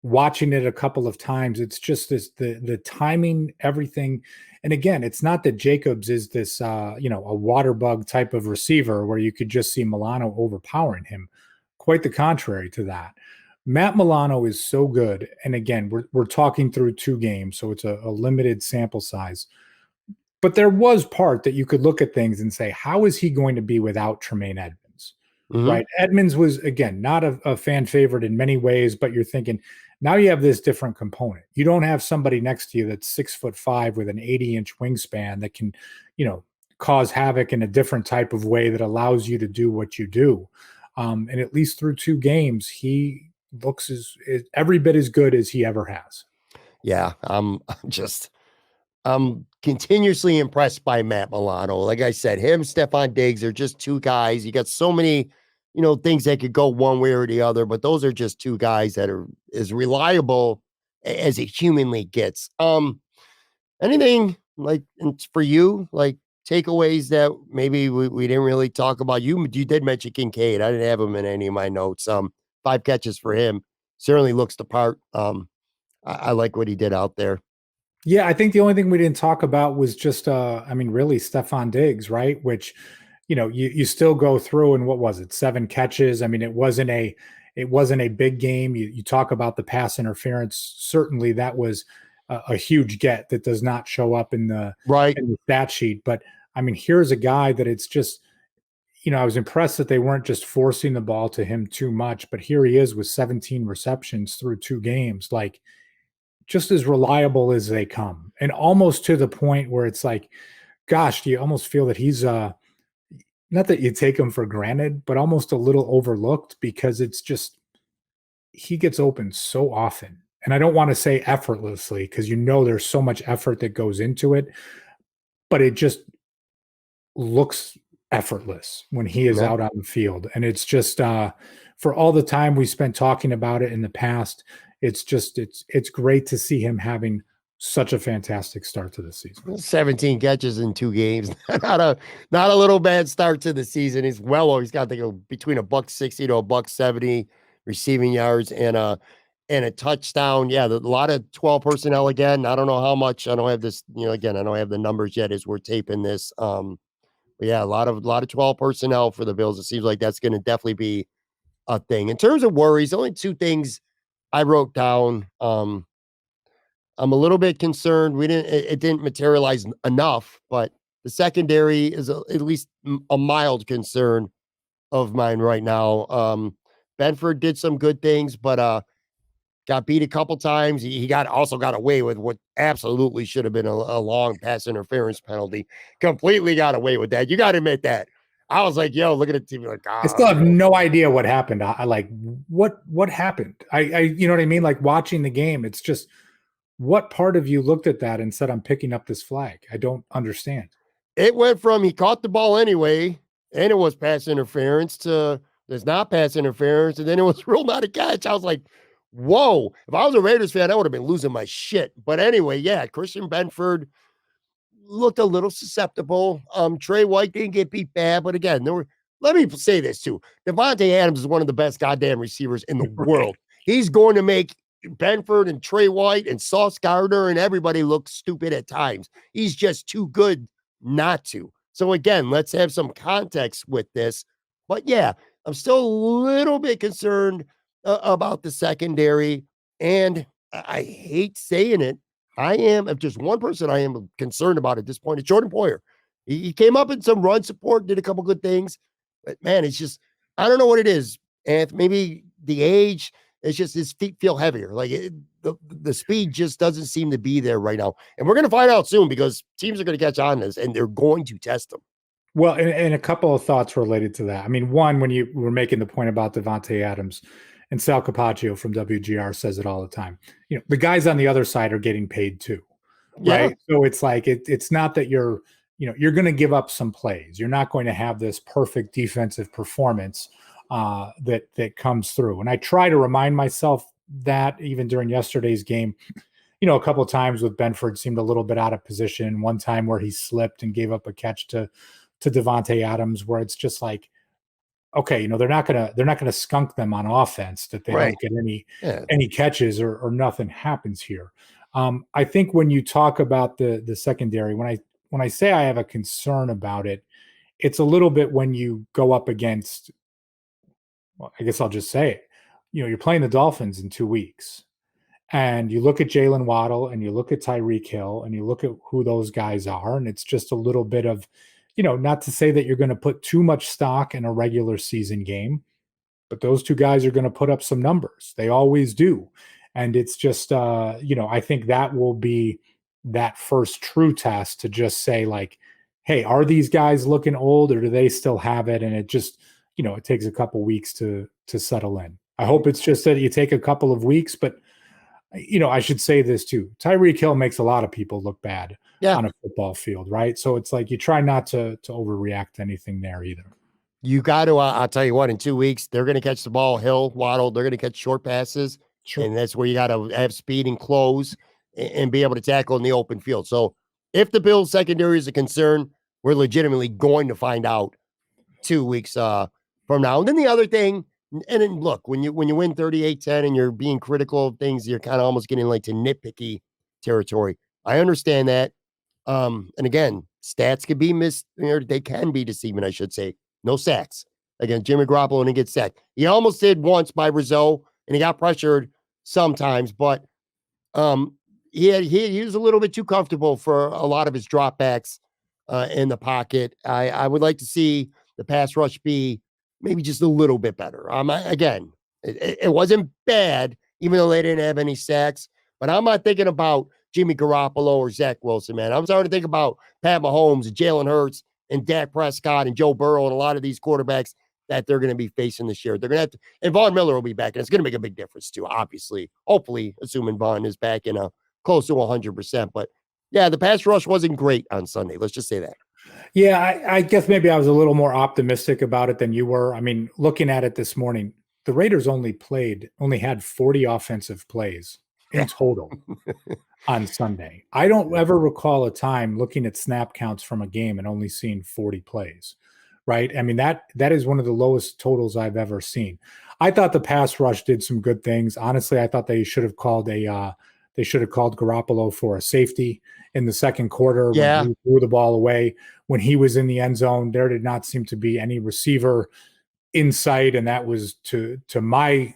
watching it a couple of times, it's just the timing, everything. And again, it's not that Jacobs is this, a water bug type of receiver where you could just see Milano overpowering him. Quite the contrary to that. Matt Milano is so good. And again, we're talking through 2 games, so it's a limited sample size. But there was part that you could look at things and say, how is he going to be without Tremaine Edmonds? Mm-hmm. Right? Edmonds was, again, not a fan favorite in many ways, but you're thinking, now you have this different component. You don't have somebody next to you that's 6'5" with an 80-inch wingspan that can, cause havoc in a different type of way that allows you to do what you do. And at least through 2 games, he looks every bit as good as he ever has. Yeah, I'm continuously impressed by Matt Milano. Like I said, him, Stephon Diggs are just 2 guys. You got so many, things that could go one way or the other, but those are just 2 guys that are as reliable as it humanly gets. Anything like for you, like takeaways that maybe we didn't really talk about? You did mention Kincaid. I didn't have him in any of my notes. 5 catches for him. Certainly looks the part. I like what he did out there. Yeah, I think the only thing we didn't talk about was just, really Stephon Diggs, right? Which, you still go through, and what was it, 7 catches? I mean, it wasn't a big game. You talk about the pass interference. Certainly that was a huge get that does not show up in the stat sheet. But I mean, here's a guy that it's just, I was impressed that they weren't just forcing the ball to him too much, but here he is with 17 receptions through 2 games, like just as reliable as they come, and almost to the point where it's like, gosh, do you almost feel that he's not that you take him for granted, but almost a little overlooked, because it's just, he gets open so often. and I don't want to say effortlessly because there's so much effort that goes into it, but it just looks effortless when he is Yeah. out on the field. And it's just for all the time we spent talking about it in the past, it's great to see him having such a fantastic start to the season. 17 catches in 2 games. Not a little bad start to the season. He's got to go between $160 to $170 receiving yards and a touchdown. Yeah, a lot of 12 personnel again. I don't know how much. I don't have this, again, I don't have the numbers yet as we're taping this. But yeah, a lot of 12 personnel for the Bills. It seems like that's going to definitely be a thing. In terms of worries, only 2 things I wrote down. I'm a little bit concerned. It didn't materialize enough, but the secondary is at least a mild concern of mine right now. Benford did some good things, but got beat a couple times. He also got away with what absolutely should have been a long pass interference penalty. Completely got away with that. You got to admit that. I was like, yo, look at the team. Like, I still have no idea what happened. I like what happened. I you know what I mean? Like watching the game, it's just what part of you looked at that and said, I'm picking up this flag? I don't understand. It went from he caught the ball anyway, and it was pass interference to there's not pass interference, and then it was ruled not a catch. I was like, whoa. If I was a Raiders fan, I would have been losing my shit. But anyway, yeah, Christian Benford looked a little susceptible. Trey White didn't get beat bad, but again, let me say this too. Devontae Adams is one of the best goddamn receivers in the world. He's going to make Benford and Trey White and Sauce Gardner and everybody look stupid at times. He's just too good not to. So again, let's have some context with this. But yeah, I'm still a little bit concerned about the secondary. And I hate saying it. I am, if just one person I am concerned about at this point, it's Jordan Poyer. He came up in some run support, did a couple good things. But man, it's just, I don't know what it is. And maybe the age, it's just his feet feel heavier. Like the speed just doesn't seem to be there right now. And we're going to find out soon because teams are going to catch on this and they're going to test them. Well, and a couple of thoughts related to that. I mean, one, when you were making the point about Devontae Adams, and Sal Capaccio from WGR says it all the time. The guys on the other side are getting paid too, right? Yeah. So it's like it's not that you're going to give up some plays. You're not going to have this perfect defensive performance that comes through. And I try to remind myself that even during yesterday's game, a couple of times with Benford seemed a little bit out of position. One time where he slipped and gave up a catch to Devontae Adams, where it's just like, okay, they're not gonna skunk them on offense that they don't get any catches or nothing happens here. I think when you talk about the secondary, when I say I have a concern about it, it's a little bit when you go up against. Well, I guess I'll just say it. You're playing the Dolphins in 2 weeks, and you look at Jalen Waddle and you look at Tyreek Hill and you look at who those guys are, and it's just a little bit of. Not to say that you're going to put too much stock in a regular season game, but those 2 guys are going to put up some numbers. They always do. And it's just, I think that will be that first true test to just say like, hey, are these guys looking old or do they still have it? And it just, it takes a couple weeks to settle in. I hope it's just that you take a couple of weeks, but I should say this too. Tyreek Hill makes a lot of people look bad on a football field, right? So it's like you try not to overreact to anything there either. You got to, I'll tell you what, in 2 weeks, they're going to catch the ball, Hill, Waddle, they're going to catch short passes. Sure. And that's where you got to have speed and close and be able to tackle in the open field. So if the Bills secondary is a concern, we're legitimately going to find out 2 weeks from now. And then the other thing, and then look, when you win 38-10 and you're being critical of things, you're kind of almost getting like to nitpicky territory. I understand that. And again, stats could be they can be deceiving, I should say. No sacks. Again, Jimmy Garoppolo didn't get sacked. He almost did once by Rizzo, and he got pressured sometimes, but he was a little bit too comfortable for a lot of his dropbacks in the pocket. I would like to see the pass rush be maybe just a little bit better. Again, it wasn't bad, even though they didn't have any sacks, but I'm not thinking about Jimmy Garoppolo or Zach Wilson, man. I'm starting to think about Pat Mahomes and Jalen Hurts and Dak Prescott and Joe Burrow and a lot of these quarterbacks that they're going to be facing this year. They're going to have to, and Von Miller will be back, and it's going to make a big difference too, obviously. Hopefully, assuming Von is back in a close to 100%. But yeah, the pass rush wasn't great on Sunday. Let's just say that. Yeah, I guess maybe I was a little more optimistic about it than you were. I mean, looking at it this morning, the Raiders only had 40 offensive plays in total on Sunday. I don't ever recall a time looking at snap counts from a game and only seeing 40 plays, right? I mean, that is one of the lowest totals I've ever seen. I thought the pass rush did some good things. Honestly, I thought they should have called Garoppolo for a safety in the second quarter when he threw the ball away. When he was in the end zone, there did not seem to be any receiver in sight, and that was to my,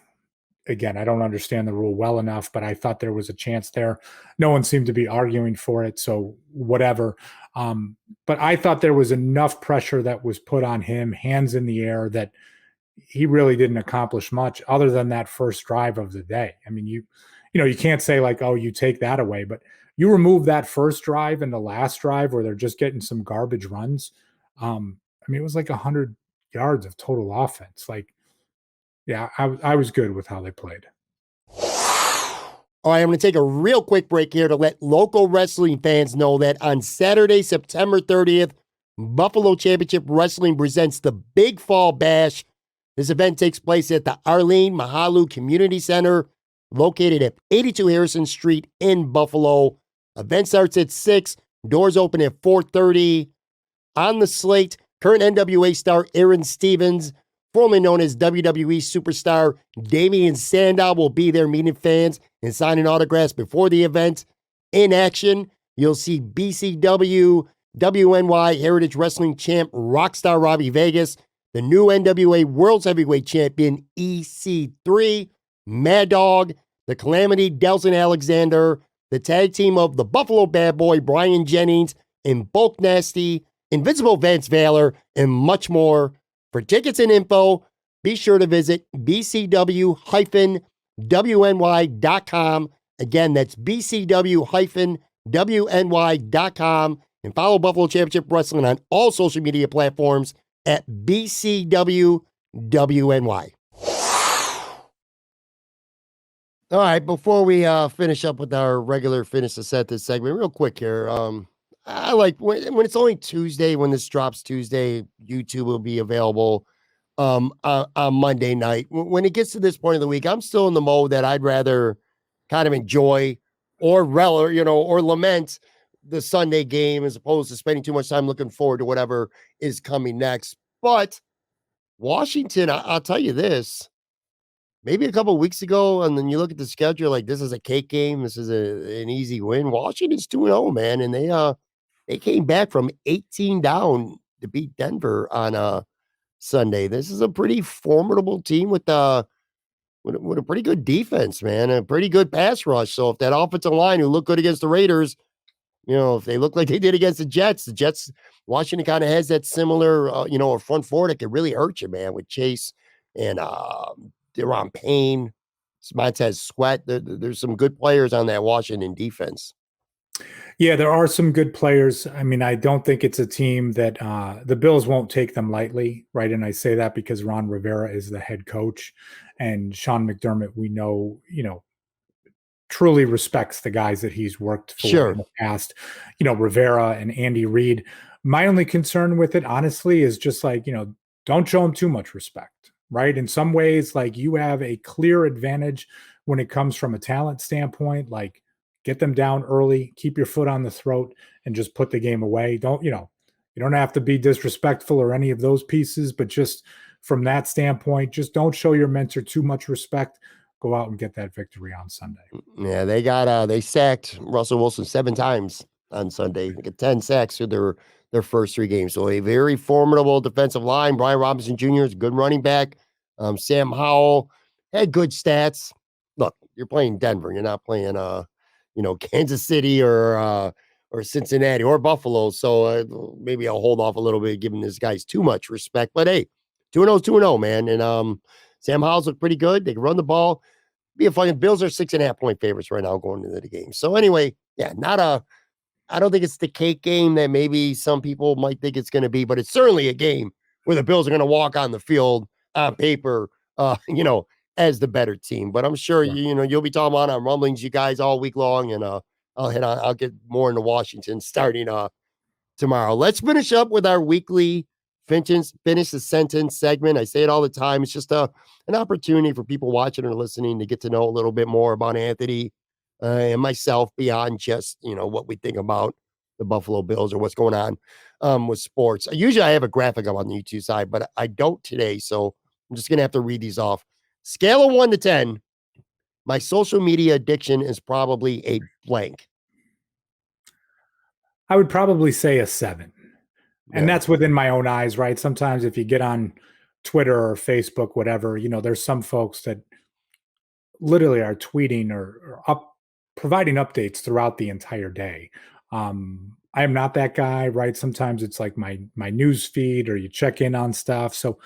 again, I don't understand the rule well enough, but I thought there was a chance there. No one seemed to be arguing for it, so whatever. But I thought there was enough pressure that was put on him, hands in the air, that he really didn't accomplish much other than that first drive of the day. I mean, you can't say like, oh, you take that away, but you remove that first drive and the last drive where they're just getting some garbage runs. I mean, it was like 100 yards of total offense. Like, yeah, I was good with how they played. All right, I'm going to take a real quick break here to let local wrestling fans know that on Saturday, September 30th, Buffalo Championship Wrestling presents the Big Fall Bash. This event takes place at the Arlene Mahalu Community Center, located at 82 Harrison Street in Buffalo. Event starts at 6. Doors open at 4:30. On the slate, current NWA star Aaron Stevens, formerly known as WWE superstar Damian Sandow, will be there meeting fans and signing autographs before the event. In action, you'll see BCW, WNY Heritage Wrestling champ Rockstar Robbie Vegas, the new NWA World's Heavyweight Champion EC3, Mad Dog, the Calamity Delson Alexander, the tag team of the Buffalo Bad Boy Brian Jennings, and Bulk Nasty, Invincible Vance Valor, and much more. For tickets and info, be sure to visit bcw-wny.com. Again, that's bcw-wny.com. And follow Buffalo Championship Wrestling on all social media platforms at BCWWNY. All right, before we finish up with our regular finish to set this segment, real quick here. I like when it's only Tuesday, when this drops Tuesday, YouTube will be available on Monday night. When it gets to this point of the week, I'm still in the mode that I'd rather kind of enjoy or lament the Sunday game as opposed to spending too much time looking forward to whatever is coming next. But Washington, I'll tell you this, maybe a couple of weeks ago, and then you look at the schedule, like this is a cake game. This is an easy win. Washington's 2-0, man, and they came back from 18 down to beat Denver on Sunday. This is a pretty formidable team with a pretty good defense, man, a pretty good pass rush. So if that offensive line, who looked good against the Raiders, if they look like they did against the Jets, Washington kind of has that similar, a front four that could really hurt you, man, with Chase and Deron Payne, Montez Sweat. There's some good players on that Washington defense. Yeah, there are some good players. I mean, I don't think it's a team that the Bills won't take them lightly, right? And I say that because Ron Rivera is the head coach, and Sean McDermott, we know, truly respects the guys that he's worked for in the past. Rivera and Andy Reid. My only concern with it, honestly, is just like, don't show them too much respect, right? In some ways, like, you have a clear advantage when it comes from a talent standpoint, like, get them down early, keep your foot on the throat, and just put the game away. You don't have to be disrespectful or any of those pieces, but just from that standpoint, just don't show your mentor too much respect. Go out and get that victory on Sunday. Yeah, they sacked Russell Wilson 7 times on Sunday. They got 10 sacks through their first 3 games. So a very formidable defensive line. Brian Robinson Jr. is a good running back. Sam Howell had good stats. Look, you're playing Denver. You're not playing Kansas City or Cincinnati or Buffalo. So maybe I'll hold off a little bit, giving these guys too much respect. But hey, 2-0 is 2-0, man. And Sam Howell's look pretty good. They can run the ball. Be a fucking Bills are 6.5-point favorites right now going into the game. So anyway, yeah, I don't think it's the cake game that maybe some people might think it's going to be, but it's certainly a game where the Bills are going to walk on the field on paper, as the better team. But I'm sure you'll be talking about on Rumblings, you guys, all week long, and I'll get more into Washington starting tomorrow. Let's finish up with our weekly finish the sentence segment. I say it all the time. It's just an opportunity for people watching or listening to get to know a little bit more about Anthony and myself beyond just what we think about the Buffalo Bills or what's going on with sports. Usually I have a graphic up on the YouTube side, but I don't today, so I'm just gonna have to read these off. Scale of 1 to 10. My social media addiction is probably a blank. I would probably say a 7. And Yeah. that's within my own eyes, right? Sometimes if you get on Twitter or Facebook, whatever, there's some folks that literally are tweeting or providing updates throughout the entire day. I am not that guy, right? Sometimes it's like my news feed, or you check in on stuff. So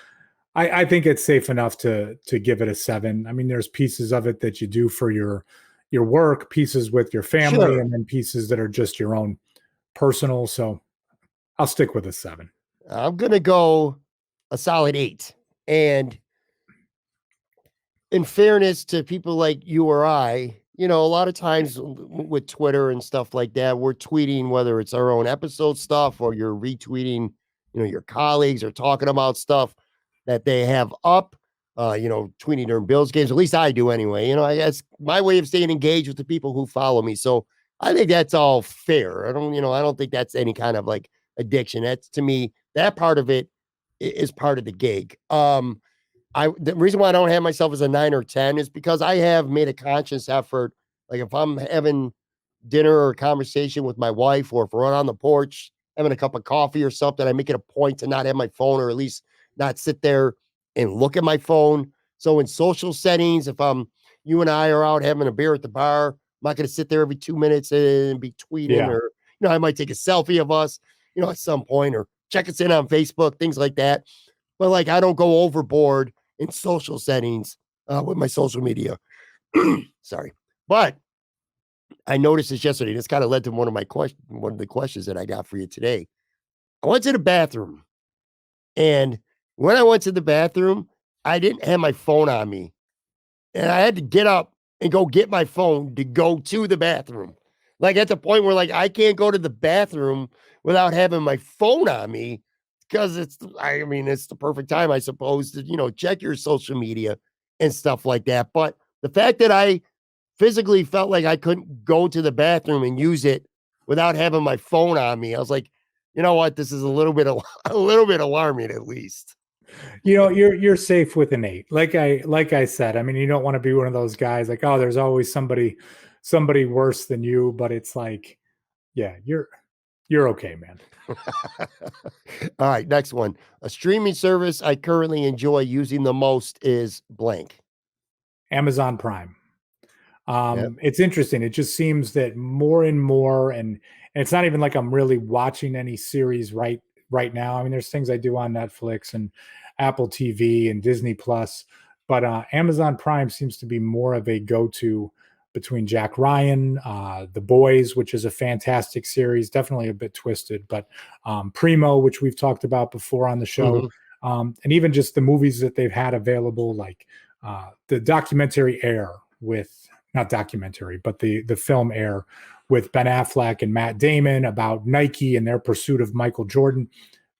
I think it's safe enough to give it a 7. I mean, there's pieces of it that you do for your work, pieces with your family, Sure. and then pieces that are just your own personal. So I'll stick with a 7. I'm gonna go a solid 8. And in fairness to people like you or I, a lot of times with Twitter and stuff like that, we're tweeting, whether it's our own episode stuff or you're retweeting, your colleagues are talking about stuff that they have up, tweeting during Bills games. At least I do anyway. I guess my way of staying engaged with the people who follow me. So I think that's all fair. I don't think that's any kind of like addiction. That's, to me, that part of it is part of the gig. The reason why I don't have myself as a 9 or 10 is because I have made a conscious effort. Like if I'm having dinner or a conversation with my wife, or if we're on the porch having a cup of coffee or something, I make it a point to not have my phone, or at least not sit there and look at my phone. So in social settings, if you and I are out having a beer at the bar, I'm not going to sit there every 2 minutes and be tweeting, or, I might take a selfie of us, at some point, or check us in on Facebook, things like that. But like, I don't go overboard in social settings with my social media. Sorry. But I noticed this yesterday. This kind of led to one of the questions that I got for you today. I went to the bathroom, and when I went to the bathroom, I didn't have my phone on me, and I had to get up and go get my phone to go to the bathroom. Like at the point where I can't go to the bathroom without having my phone on me, because it's the perfect time, I suppose, to, check your social media and stuff like that. But the fact that I physically felt like I couldn't go to the bathroom and use it without having my phone on me, I was like, you know what? This is a little bit alarming, at least. You're safe with an 8. Like I said, I mean, you don't want to be one of those guys like, oh, there's always somebody worse than you, but it's like, yeah, you're okay, man. All right, next one. A streaming service I currently enjoy using the most is blank. Amazon Prime. Yep. It's interesting. It just seems that more and more, and it's not even like I'm really watching any series right now. I mean, there's things I do on Netflix and Apple TV and Disney Plus, but Amazon Prime seems to be more of a go-to between Jack Ryan, The Boys, which is a fantastic series, definitely a bit twisted, but Primo, which we've talked about before on the show, and even just the movies that they've had available, like the documentary Air with, not documentary, but the film Air with Ben Affleck and Matt Damon about Nike and their pursuit of Michael Jordan.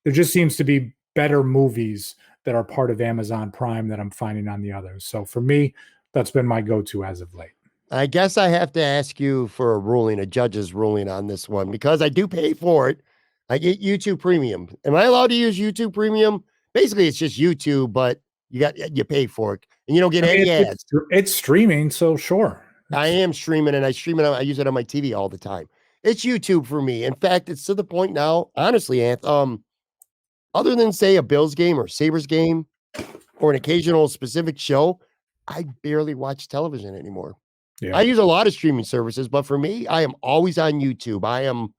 There just seems to be better movies that are part of Amazon Prime that I'm finding on the others. So for me, that's been my go-to as of late. I guess I have to ask you for a judge's ruling on this one, because I do pay for it. I get YouTube Premium. Am I allowed to use YouTube Premium? Basically, it's just YouTube, but you pay for it, and you don't get any ads. It's streaming, so sure. I am streaming, and I use it on my TV all the time. It's YouTube for me. In fact, it's to the point now, honestly, Anth, other than say a Bills game or Sabres game or an occasional specific show, I barely watch television anymore. Yeah. I use a lot of streaming services, but for me, I am always on YouTube. I am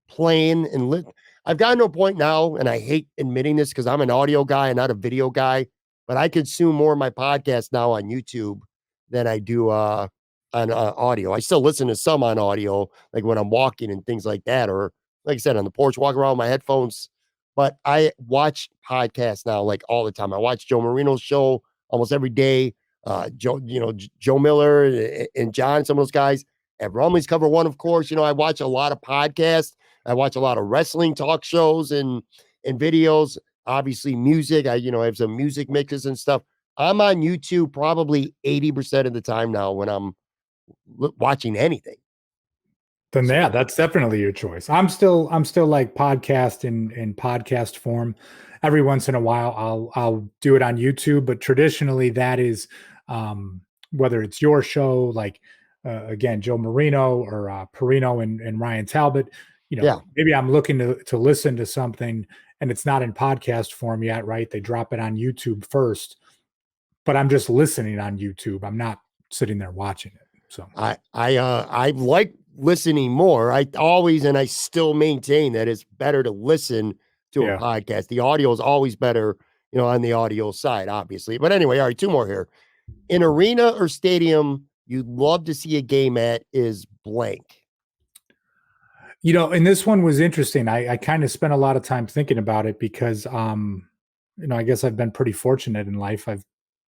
playing and I've gotten to a point now, and I hate admitting this because I'm an audio guy and not a video guy, but I consume more of my podcast now on YouTube than I do on audio. I still listen to some on audio, like when I'm walking and things like that, or like I said, on the porch, walking around with my headphones, but I watch podcasts now like all the time. I watch Joe Marino's show almost every day. Joe Miller and John, some of those guys at Rumblings Cover One, of course. I watch a lot of podcasts. I watch a lot of wrestling talk shows and videos. Obviously, music. I have some music mixes and stuff. I'm on YouTube probably 80% of the time now when I'm watching anything. Then yeah, that's definitely your choice. I'm still like podcast in podcast form. Every once in a while, I'll do it on YouTube, but traditionally that is whether it's your show, like again Joe Marino or Perino and Ryan Talbot. Maybe I'm looking to listen to something and it's not in podcast form yet, right? They drop it on YouTube first, but I'm just listening on YouTube. I'm not sitting there watching it. So I like listening more. I still maintain that it's better to listen to a podcast. The audio is always better, on the audio side, obviously. But anyway, all right, two more here. An arena or stadium you'd love to see a game at is blank. And this one was interesting. I kind of spent a lot of time thinking about it because, I guess I've been pretty fortunate in life. I've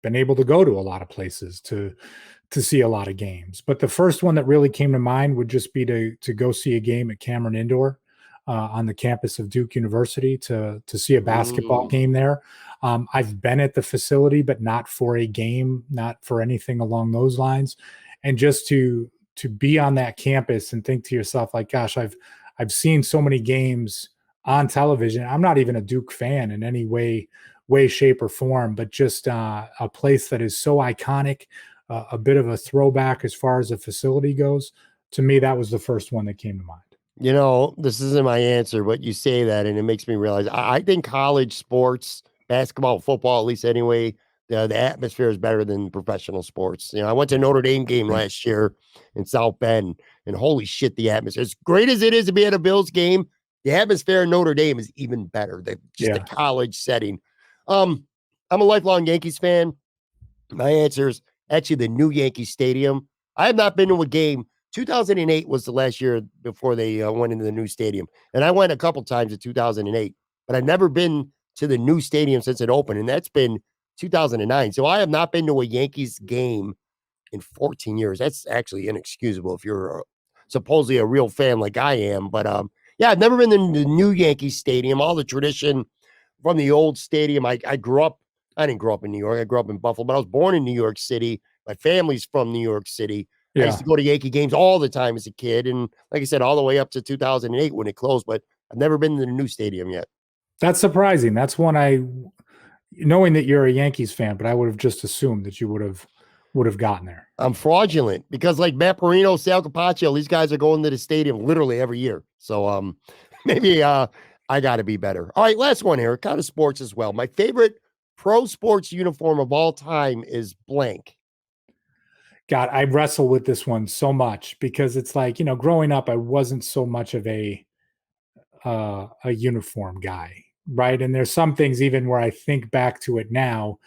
been able to go to a lot of places to see a lot of games. But the first one that really came to mind would just be to go see a game at Cameron Indoor on the campus of Duke University to see a basketball game there. I've been at the facility, but not for a game, not for anything along those lines. And just to be on that campus and think to yourself, like, gosh, I've seen so many games on television. I'm not even a Duke fan in any way, shape, or form, but just a place that is so iconic, a bit of a throwback as far as the facility goes. To me, that was the first one that came to mind. This isn't my answer, but you say that and it makes me realize I think college sports, basketball, football, at least anyway, the atmosphere is better than professional sports. I went to a Notre Dame game last year in South Bend, and holy shit, the atmosphere, as great as it is to be at a Bills game, the atmosphere in Notre Dame is even better. The college setting. I'm a lifelong Yankees fan. My answer is actually the new Yankee Stadium. I have not been to a game. 2008 was the last year before they went into the new stadium. And I went a couple times in 2008, but I've never been to the new stadium since it opened. And that's been 2009. So I have not been to a Yankees game in 14 years. That's actually inexcusable if you're supposedly a real fan like I am. But I've never been in the new Yankee Stadium. All the tradition from the old stadium. I didn't grow up in New York. I grew up in Buffalo, but I was born in New York City. My family's from New York City. I used to go to Yankee games all the time as a kid. And like I said, all the way up to 2008 when it closed, but I've never been to the new stadium yet. That's surprising. That's one knowing that you're a Yankees fan, but I would have just assumed that you would have gotten there. I'm fraudulent because like Matt Marino, Sal Capaccio, these guys are going to the stadium literally every year. So maybe I got to be better. All right, last one here, kind of sports as well. My favorite pro sports uniform of all time is blank. God, I wrestle with this one so much because it's like, growing up, I wasn't so much of a uniform guy, right? And there's some things even where I think back to it now,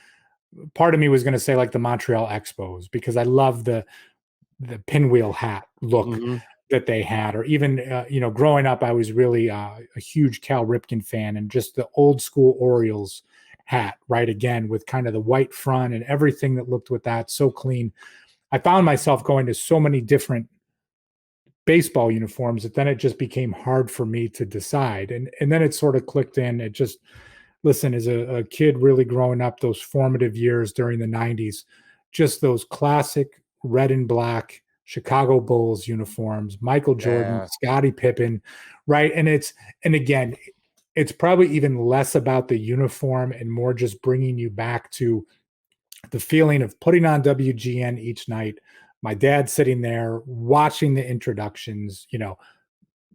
part of me was going to say like the Montreal Expos because I love the pinwheel hat look that they had, or even, growing up, I was really a huge Cal Ripken fan, and just the old school Orioles hat, right? Again, with kind of the white front and everything that looked with that, so clean. I found myself going to so many different baseball uniforms that then it just became hard for me to decide. And then it sort of clicked in. It just, listen, as a kid really growing up, those formative years during the 90s, just those classic red and black Chicago Bulls uniforms, Michael Jordan, Scottie Pippen, right? And again, it's probably even less about the uniform and more just bringing you back to the feeling of putting on WGN each night, my dad sitting there watching the introductions,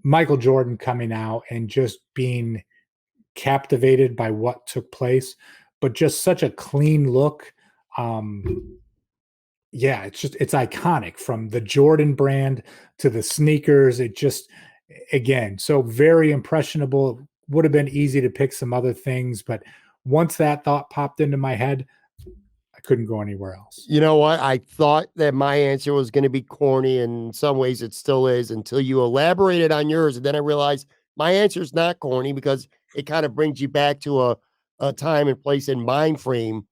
Michael Jordan coming out and just being captivated by what took place, but just such a clean look. It's iconic, from the Jordan brand to the sneakers. It just, again, so very impressionable. Would have been easy to pick some other things, but once that thought popped into my head, I couldn't go anywhere else. You know what? I thought that my answer was going to be corny, and in some ways it still is until you elaborated on yours. And then I realized my answer is not corny because it kind of brings you back to a time and place and mind frame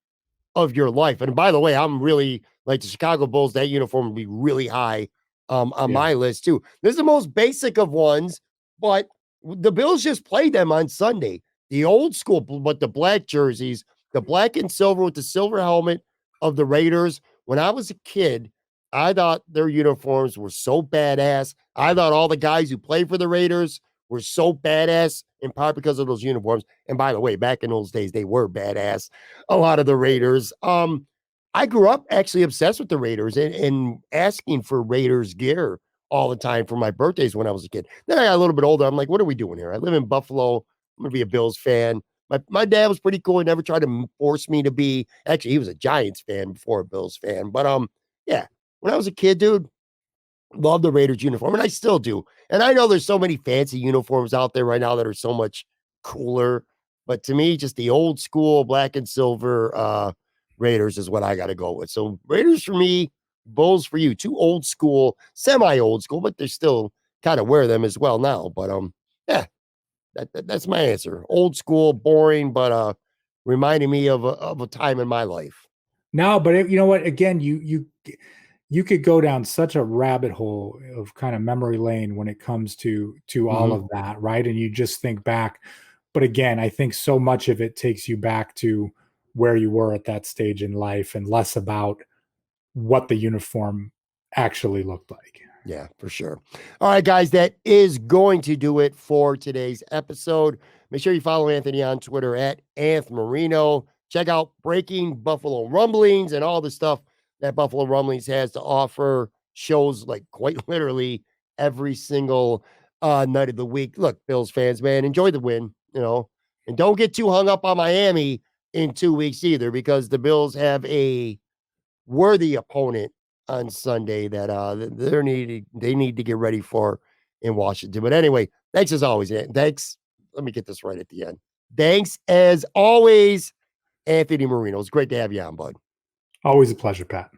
of your life. And by the way, I'm really like the Chicago Bulls, that uniform would be really high on my list too. This is the most basic of ones, but the Bills just played them on Sunday. The old school, but the black jerseys, the black and silver with the silver helmet of the Raiders. When I was a kid, I thought their uniforms were so badass. I thought all the guys who played for the Raiders were so badass in part because of those uniforms. And by the way, back in those days, they were badass. A lot of the Raiders. I grew up actually obsessed with the Raiders and asking for Raiders gear all the time for my birthdays when I was a kid. Then I got a little bit older. I'm like, what are we doing here? I live in Buffalo. I'm going to be a Bills fan. My dad was pretty cool. He never tried to force me to be. Actually, he was a Giants fan before a Bills fan. But yeah, when I was a kid, dude, love the Raiders uniform, and I still do. And I know there's so many fancy uniforms out there right now that are so much cooler. But to me, just the old school black and silver Raiders is what I got to go with. So Raiders for me, Bulls for you. Two old school, semi-old school, but they're still kind of wear them as well now. But yeah, that's my answer. Old school, boring, but reminding me of a time in my life. No, but you know what? Again, you could go down such a rabbit hole of kind of memory lane when it comes to all of that, right? And you just think back. But again, I think so much of it takes you back to where you were at that stage in life and less about what the uniform actually looked like. Yeah, for sure. All right, guys, that is going to do it for today's episode. Make sure you follow Anthony on Twitter at Marino. Check out Breaking Buffalo Rumblings and all the stuff that Buffalo Rumblings has to offer. Shows like quite literally every single night of the week. Look, Bills fans, man, enjoy the win, and don't get too hung up on Miami in 2 weeks either, because the Bills have a worthy opponent on Sunday that they need to get ready for in Washington. But anyway, thanks as always. Thanks. Let me get this right at the end. Thanks as always, Anthony Marino. It's great to have you on, bud. Always a pleasure, Pat.